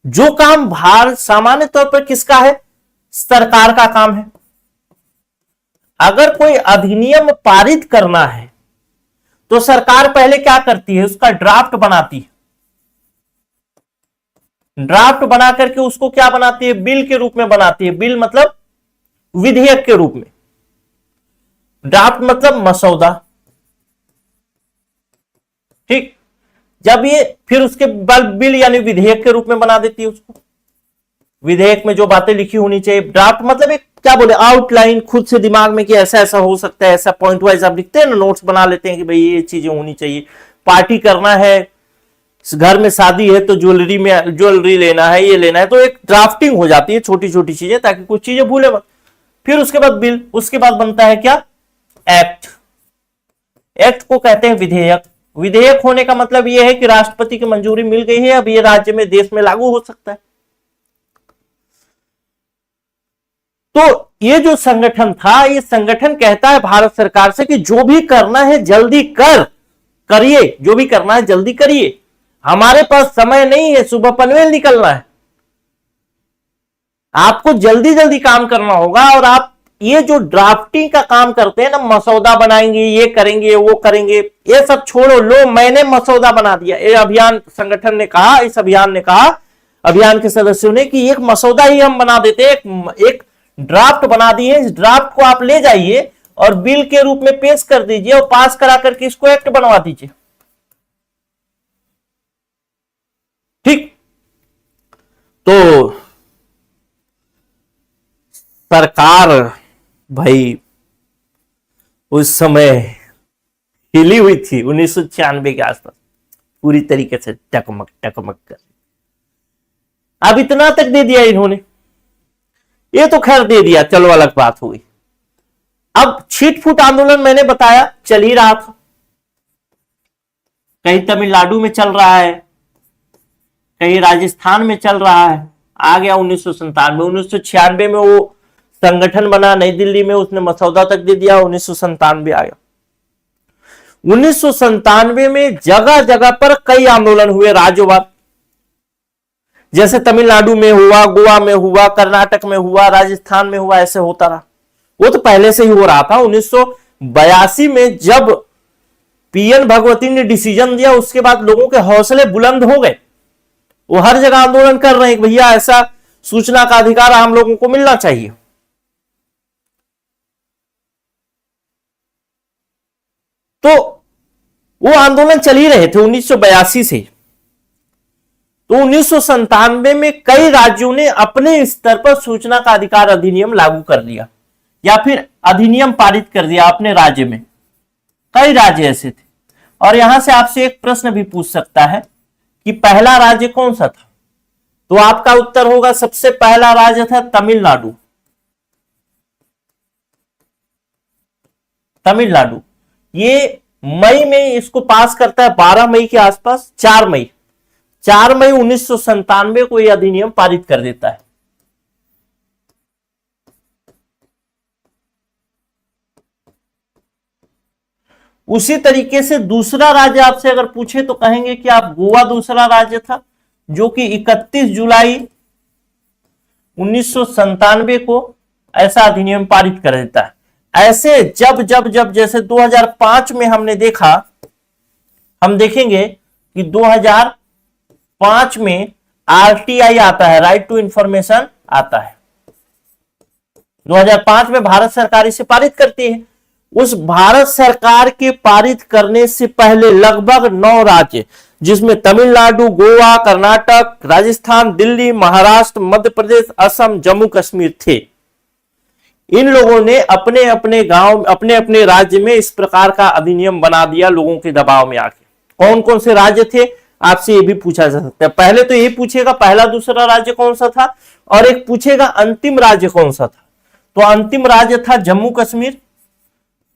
जो काम भारत सामान्य तौर पर किसका है, सरकार का काम है। अगर कोई अधिनियम पारित करना है तो सरकार पहले क्या करती है, उसका ड्राफ्ट बनाती है। ड्राफ्ट बना करके उसको क्या बनाती है, बिल के रूप में बनाती है। बिल मतलब विधेयक के रूप में, ड्राफ्ट मतलब मसौदा, ठीक। जब ये फिर उसके बाद बिल यानी विधेयक के रूप में बना देती है उसको। विधेयक में जो बातें लिखी होनी चाहिए, ड्राफ्ट मतलब एक क्या बोले आउटलाइन खुद से दिमाग में कि ऐसा ऐसा हो सकता है, ऐसा पॉइंट वाइज आप लिखते हैं ना, नोट्स बना लेते हैं कि भाई ये चीजें होनी चाहिए, पार्टी करना है, घर में शादी है तो ज्वेलरी लेना है, ये लेना है, तो एक ड्राफ्टिंग हो जाती है छोटी छोटी चीजें ताकि कुछ चीजें भूले मत। फिर उसके बाद बिल, उसके बाद बनता है क्या, एक्ट। एक्ट को कहते हैं विधेयक। विधेयक होने का मतलब यह है कि राष्ट्रपति की मंजूरी मिल गई है, अब ये राज्य में देश में लागू हो सकता है। तो ये जो संगठन था, ये संगठन कहता है भारत सरकार से कि जो भी करना है जल्दी करिए, जो भी करना है जल्दी करिए, हमारे पास समय नहीं है, सुबह पनवेल निकलना है, आपको जल्दी जल्दी काम करना होगा। और आप ये जो ड्राफ्टिंग का काम करते हैं ना, मसौदा बनाएंगे, ये करेंगे, वो करेंगे, ये सब छोड़ो, लो मैंने मसौदा बना दिया। ये अभियान संगठन ने कहा, इस अभियान ने कहा, अभियान के सदस्यों ने कि एक मसौदा ही हम बना देते हैं, एक ड्राफ्ट बना दिए, इस ड्राफ्ट को आप ले जाइए और बिल के रूप में पेश कर दीजिए और पास करा करके इसको एक्ट बनवा दीजिए। ठीक, तो सरकार भाई उस समय हिली हुई थी 1996 के आसपास, पूरी तरीके से टकमक टकमक कर। अब इतना तक दे दिया इन्होंने, ये तो खैर दे दिया, चलो अलग बात हुई। अब छिटफुट आंदोलन मैंने बताया चल ही रहा था, कहीं तमिलनाडु में चल रहा है, कहीं राजस्थान में चल रहा है। आ गया 1997, 1996 में वो संगठन बना नई दिल्ली में, उसने मसौदा तक दे दिया, 1997 आ गया। 1997 में जगह जगह पर कई आंदोलन हुए राज्यवाद, जैसे तमिलनाडु में हुआ, गोवा में हुआ, कर्नाटक में हुआ, राजस्थान में हुआ, ऐसे होता रहा। वो तो पहले से ही हो रहा था। 1982 में जब पीएन भगवती ने डिसीजन दिया, उसके बाद लोगों के हौसले बुलंद हो गए, वो हर जगह आंदोलन कर रहे हैं कि भैया ऐसा सूचना का अधिकार आम लोगों को मिलना चाहिए। तो वो आंदोलन चल ही रहे थे 1982 से। तो 1997 में कई राज्यों ने अपने स्तर पर सूचना का अधिकार अधिनियम लागू कर दिया या फिर अधिनियम पारित कर दिया अपने राज्य में। कई राज्य ऐसे थे। और यहां से आपसे एक प्रश्न भी पूछ सकता है कि पहला राज्य कौन सा था, तो आपका उत्तर होगा सबसे पहला राज्य था तमिलनाडु। तमिलनाडु ये मई में इसको पास करता है, 12 मई के आसपास, 4 मई 1997 को यह अधिनियम पारित कर देता है। उसी तरीके से दूसरा राज्य आपसे अगर पूछे तो कहेंगे कि आप गोवा दूसरा राज्य था, जो कि 31 जुलाई 1997 को ऐसा अधिनियम पारित कर देता है। ऐसे जब जब जब जैसे 2005 में हमने देखा, हम देखेंगे कि 2005 में आरटीआई आता है, राइट टू इंफॉर्मेशन आता है। 2005 में भारत सरकार इसे पारित करती है। उस भारत सरकार के पारित करने से पहले लगभग 9 राज्य, जिसमें तमिलनाडु, गोवा, कर्नाटक, राजस्थान, दिल्ली, महाराष्ट्र, मध्य प्रदेश, असम, जम्मू कश्मीर थे। इन लोगों ने अपने अपने गांव, अपने अपने राज्य में इस प्रकार का अधिनियम बना दिया लोगों के दबाव में आके। कौन कौन से राज्य थे आपसे ये भी पूछा जा सकता है। पहले तो ये पूछेगा पहला दूसरा राज्य कौन सा था, और एक पूछेगा अंतिम राज्य कौन सा था। तो अंतिम राज्य था जम्मू कश्मीर,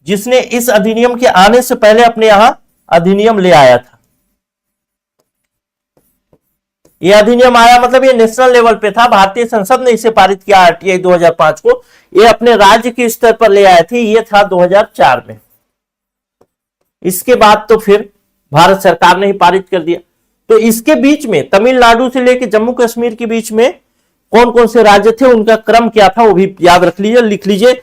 जिसने इस अधिनियम के आने से पहले अपने यहां अधिनियम ले आया था। यह अधिनियम आया मतलब ये नेशनल लेवल पे था, भारतीय संसद ने इसे पारित किया आरटीआई 2005 को, ये अपने राज्य के स्तर पर ले आए थे। ये था 2004 में। इसके बाद तो फिर भारत सरकार ने ही पारित कर दिया। तो इसके बीच में तमिलनाडु से लेकर जम्मू कश्मीर के बीच में कौन कौन से राज्य थे, उनका क्रम क्या था, वो भी याद रख लीजिए, लिख लीजिए।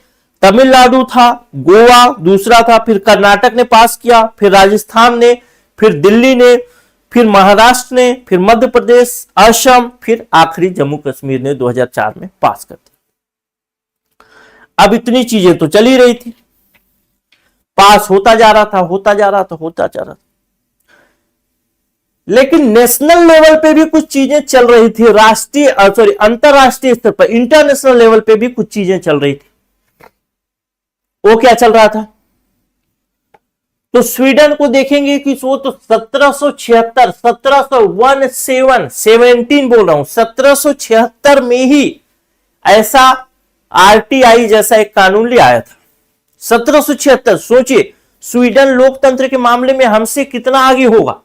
तमिलनाडु था, गोवा दूसरा था, फिर कर्नाटक ने पास किया, फिर राजस्थान ने, फिर दिल्ली ने, फिर महाराष्ट्र ने, फिर मध्य प्रदेश, असम, फिर आखिरी जम्मू कश्मीर ने 2004 में पास कर दिया। अब इतनी चीजें तो चल ही रही थी, पास होता जा रहा था, होता जा रहा था, होता जा रहा था। लेकिन नेशनल लेवल पे भी कुछ चीजें चल रही थी, अंतरराष्ट्रीय स्तर पर, इंटरनेशनल लेवल पे भी कुछ चीजें चल रही थी। वो क्या चल रहा था? तो स्वीडन को देखेंगे कि वो तो 1776 17 बोल रहा हूं, 1776 में ही ऐसा आरटीआई जैसा एक कानून ले आया था। 1776, सोचिए स्वीडन लोकतंत्र के मामले में हमसे कितना आगे होगा।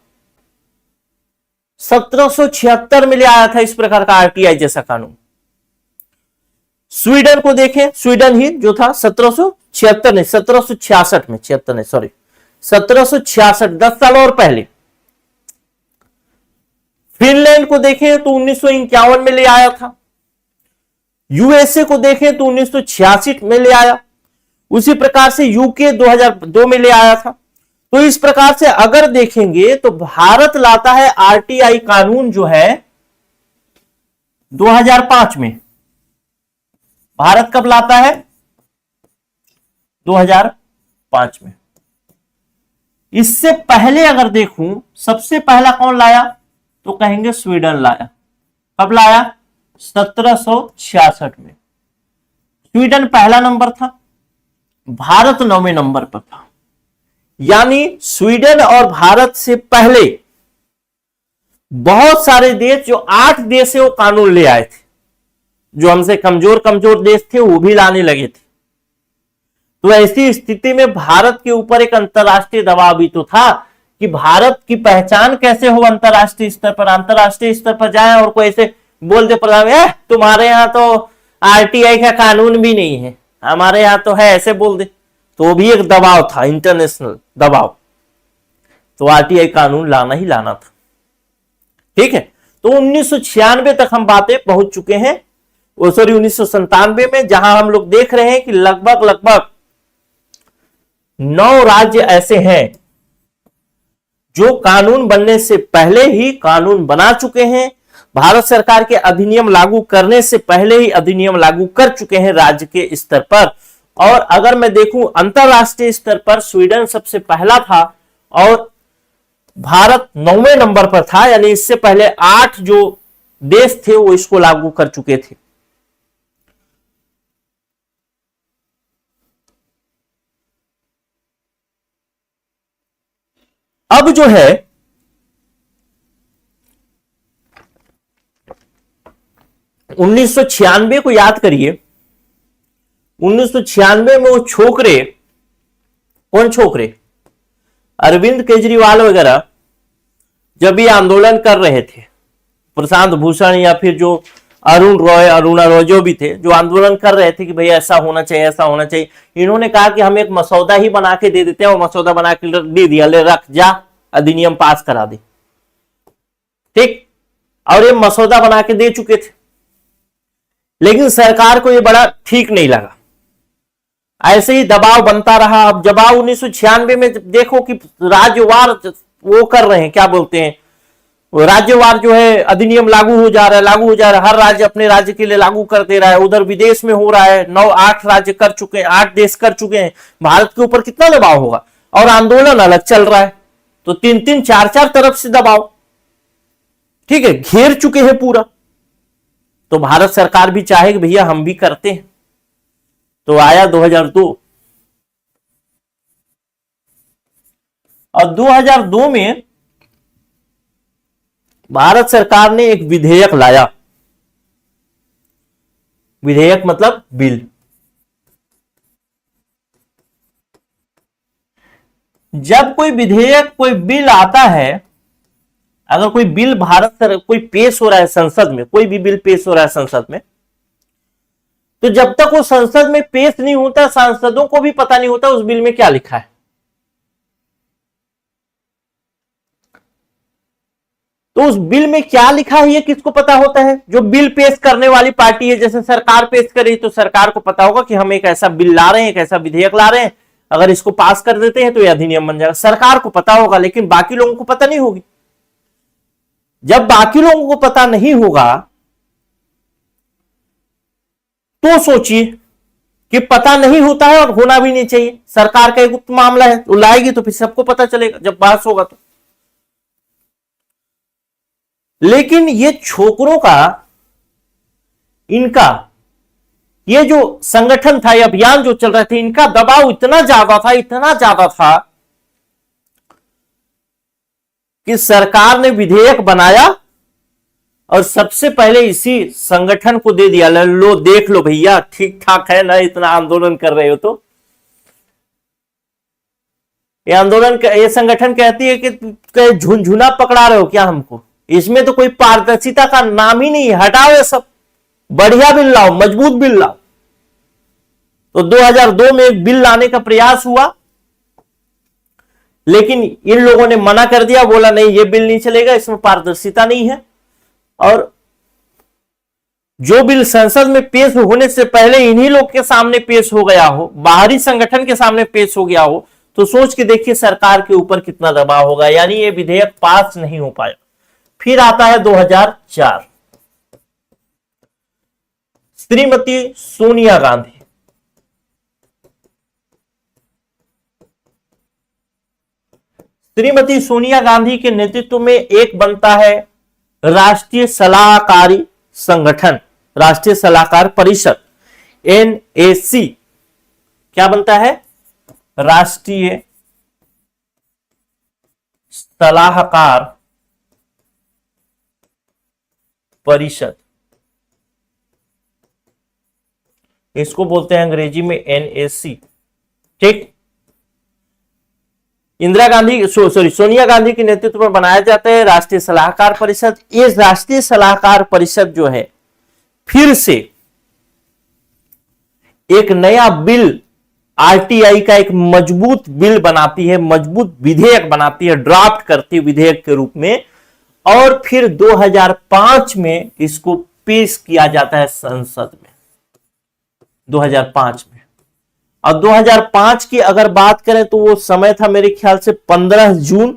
1776 में ले आया था इस प्रकार का आरटीआई जैसा कानून। स्वीडन को देखें, स्वीडन ही जो था 1776 नहीं 1766 में, 76 नहीं सॉरी 1766, 10 साल और पहले। फिनलैंड को देखें तो 1951 में ले आया था। यूएसए को देखें तो 1986 में ले आया। उसी प्रकार से यूके 2002 में ले आया था। तो इस प्रकार से अगर देखेंगे तो भारत लाता है आरटीआई कानून जो है 2005 में। भारत कब लाता है? 2005 में। इससे पहले अगर देखूं सबसे पहला कौन लाया तो कहेंगे स्वीडन लाया। कब लाया? 1766 में। स्वीडन पहला नंबर था, भारत 9वें नंबर पर था। यानी स्वीडन और भारत से पहले बहुत सारे देश, जो 8 देश है वो कानून ले आए थे। जो हमसे कमजोर कमजोर देश थे वो भी लाने लगे थे। तो ऐसी स्थिति में भारत के ऊपर एक अंतरराष्ट्रीय दबाव भी तो था कि भारत की पहचान कैसे हो अंतरराष्ट्रीय स्तर पर। अंतरराष्ट्रीय स्तर पर जाए और कोई ऐसे बोल दे प्रधान, तुम्हारे यहां तो आरटीआई का कानून भी नहीं है, हमारे यहां तो है, ऐसे बोल दे, तो भी एक दबाव था, इंटरनेशनल दबाव। तो आरटीआई कानून लाना ही लाना था। ठीक है, तो 1996 तक हम बातें पहुंच चुके हैं, 1997 में, जहां हम लोग देख रहे हैं कि लगभग 9 राज्य ऐसे हैं जो कानून बनने से पहले ही कानून बना चुके हैं। भारत सरकार के अधिनियम लागू करने से पहले ही अधिनियम लागू कर चुके हैं राज्य के स्तर पर। और अगर मैं देखूं अंतरराष्ट्रीय स्तर पर स्वीडन सबसे पहला था और भारत 9वें नंबर पर था। यानी इससे पहले 8 जो देश थे वो इसको लागू कर चुके थे। अब जो है 1996 को याद करिए। 1996 में वो छोकरे, कौन छोकरे? अरविंद केजरीवाल वगैरह जब ये आंदोलन कर रहे थे, प्रशांत भूषण या फिर जो अरुणा रॉय जो भी थे, जो आंदोलन कर रहे थे कि भाई ऐसा होना चाहिए, ऐसा होना चाहिए, इन्होंने कहा कि हम एक मसौदा ही बना के दे देते हैं। वो मसौदा बना के दे दिया, ले रख जा, अधिनियम पास करा दे। ठीक, और ये मसौदा बना के दे चुके थे, लेकिन सरकार को ये बड़ा ठीक नहीं लगा। ऐसे ही दबाव बनता रहा। अब दबाव 1996 में देखो कि राज्यवार वो कर रहे हैं, क्या बोलते हैं, राज्यवार जो है अधिनियम लागू हो जा रहा है, हर राज्य अपने राज्य के लिए लागू कर दे रहा है। उधर विदेश में हो रहा है, 9-8 राज्य कर चुके हैं, 8 देश कर चुके हैं। भारत के ऊपर कितना दबाव होगा? और आंदोलन अलग चल रहा है, तो 3-3, 4-4 तरफ से दबाव, ठीक है, घेर चुके हैं पूरा। तो भारत सरकार भी चाहे कि भैया हम भी करते हैं। तो आया 2002, और 2002 में भारत सरकार ने एक विधेयक लाया। विधेयक मतलब बिल। जब कोई विधेयक, कोई बिल आता है, अगर कोई बिल भारत सरकार कोई पेश हो रहा है संसद में, कोई भी बिल पेश हो रहा है संसद में, तो जब तक वो संसद में पेश नहीं होता, सांसदों को भी पता नहीं होता उस बिल में क्या लिखा है। तो उस बिल में क्या लिखा है ये किसको पता होता है? जो बिल पेश करने वाली पार्टी है। जैसे सरकार पेश करी तो सरकार को पता होगा कि हम एक ऐसा बिल ला रहे हैं, एक ऐसा विधेयक ला रहे हैं, अगर इसको पास कर देते हैं तो यह अधिनियम बन जाएगा। सरकार को पता होगा, लेकिन बाकी लोगों को पता नहीं होगी। जब बाकी लोगों को पता नहीं होगा तो सोचिए कि पता नहीं होता है और होना भी नहीं चाहिए। सरकार का एक गुप्त मामला है, वो लाएगी तो फिर सबको पता चलेगा जब पास होगा। तो लेकिन ये छोकरों का, इनका ये जो संगठन था, ये अभियान जो चल रहे थे, इनका दबाव इतना ज्यादा था, इतना ज्यादा था कि सरकार ने विधेयक बनाया और सबसे पहले इसी संगठन को दे दिया, लो देख लो भैया, ठीक ठाक है ना, इतना आंदोलन कर रहे हो तो। ये आंदोलन, ये संगठन कहती है कि झुनझुना पकड़ा रहे हो क्या हमको, इसमें तो कोई पारदर्शिता का नाम ही नहीं है, हटाओ ये सब, बढ़िया बिल लाओ, मजबूत बिल लाओ। तो 2002 में एक बिल लाने का प्रयास हुआ, लेकिन इन लोगों ने मना कर दिया, बोला नहीं ये बिल नहीं चलेगा, इसमें पारदर्शिता नहीं है। और जो बिल संसद में पेश होने से पहले इन्हीं लोग के सामने पेश हो गया हो, बाहरी संगठन के सामने पेश हो गया हो, तो सोच के देखिए सरकार के ऊपर कितना दबाव होगा। यानी ये विधेयक पास नहीं हो पाया। फिर आता है 2004, श्रीमती सोनिया गांधी। श्रीमती सोनिया गांधी के नेतृत्व में एक बनता है राष्ट्रीय सलाहकारी संगठन, राष्ट्रीय सलाहकार परिषद, NAC। क्या बनता है? राष्ट्रीय सलाहकार परिषद, इसको बोलते हैं अंग्रेजी में NAC। ठीक, इंदिरा गांधी सोनिया गांधी के नेतृत्व में बनाया जाता है राष्ट्रीय सलाहकार परिषद। ये राष्ट्रीय सलाहकार परिषद जो है फिर से एक नया बिल, RTI का एक मजबूत बिल बनाती है, मजबूत विधेयक बनाती है, ड्राफ्ट करती है विधेयक के रूप में, और फिर 2005 में इसको पेश किया जाता है संसद में, 2005 में। और 2005 की अगर बात करें तो वो समय था मेरे ख्याल से 15 जून,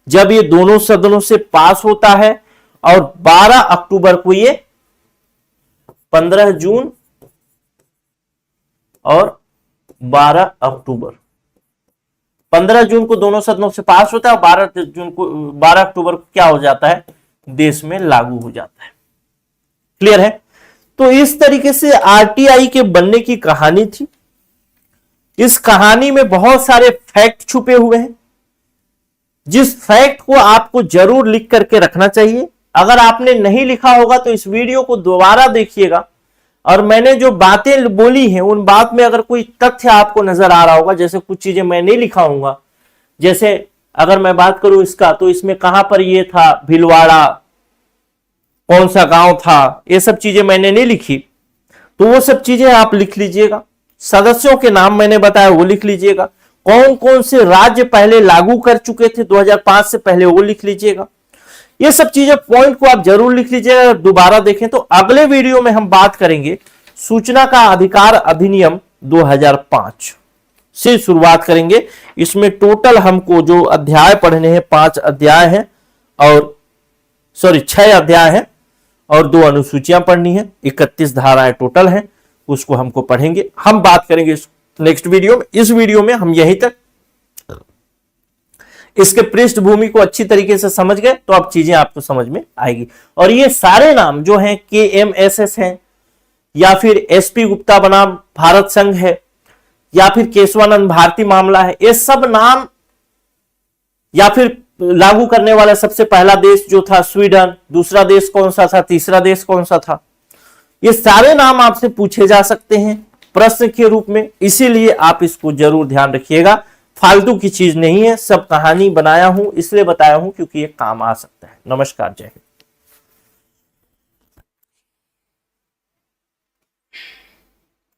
जब ये दोनों सदनों से पास होता है, और 12 अक्टूबर को ये, 15 जून और 12 अक्टूबर, 15 जून को दोनों सदनों से पास होता है और 12 अक्टूबर को क्या हो जाता है, देश में लागू हो जाता है। क्लियर है? तो इस तरीके से RTI के बनने की कहानी थी। इस कहानी में बहुत सारे फैक्ट छुपे हुए हैं, जिस फैक्ट को आपको जरूर लिख करके रखना चाहिए। अगर आपने नहीं लिखा होगा तो इस वीडियो को दोबारा देखिएगा, और मैंने जो बातें बोली हैं उन बात में अगर कोई तथ्य आपको नजर आ रहा होगा, जैसे कुछ चीजें मैं नहीं लिखा हूंगा, जैसे अगर मैं बात करूं इसका, तो इसमें कहां पर ये था, भीलवाड़ा कौन सा गांव था, ये सब चीजें मैंने नहीं लिखी, तो वो सब चीजें आप लिख लीजिएगा। सदस्यों के नाम मैंने बताया वो लिख लीजिएगा। कौन कौन से राज्य पहले लागू कर चुके थे 2005 से पहले, वो लिख लीजिएगा। ये सब चीजें, पॉइंट को आप जरूर लिख लीजिएगा। दोबारा देखें तो अगले वीडियो में हम बात करेंगे सूचना का अधिकार अधिनियम 2005 से शुरुआत करेंगे। इसमें टोटल हमको जो अध्याय पढ़ने हैं 5 अध्याय हैं, और 6 अध्याय हैं और 2 अनुसूचियां पढ़नी है, 31 धाराएं टोटल हैं, उसको हमको पढ़ेंगे। हम बात करेंगे नेक्स्ट वीडियो में। इस वीडियो में हम यहीं तक, इसके पृष्ठभूमि को अच्छी तरीके से समझ गए तो अब चीजें आपको समझ में आएगी। और ये सारे नाम जो हैं, KMSS हैं, या फिर SP गुप्ता बनाम भारत संघ है, या फिर केशवानंद भारती मामला है, ये सब नाम, या फिर लागू करने वाला सबसे पहला देश जो था स्वीडन, दूसरा देश कौन सा था, तीसरा देश कौन सा था, ये सारे नाम आपसे पूछे जा सकते हैं प्रश्न के रूप में। इसीलिए आप इसको जरूर ध्यान रखिएगा, फालतू की चीज नहीं है, सब कहानी बनाया हूं, इसलिए बताया हूं क्योंकि ये काम आ सकता है। नमस्कार, जय हिंद।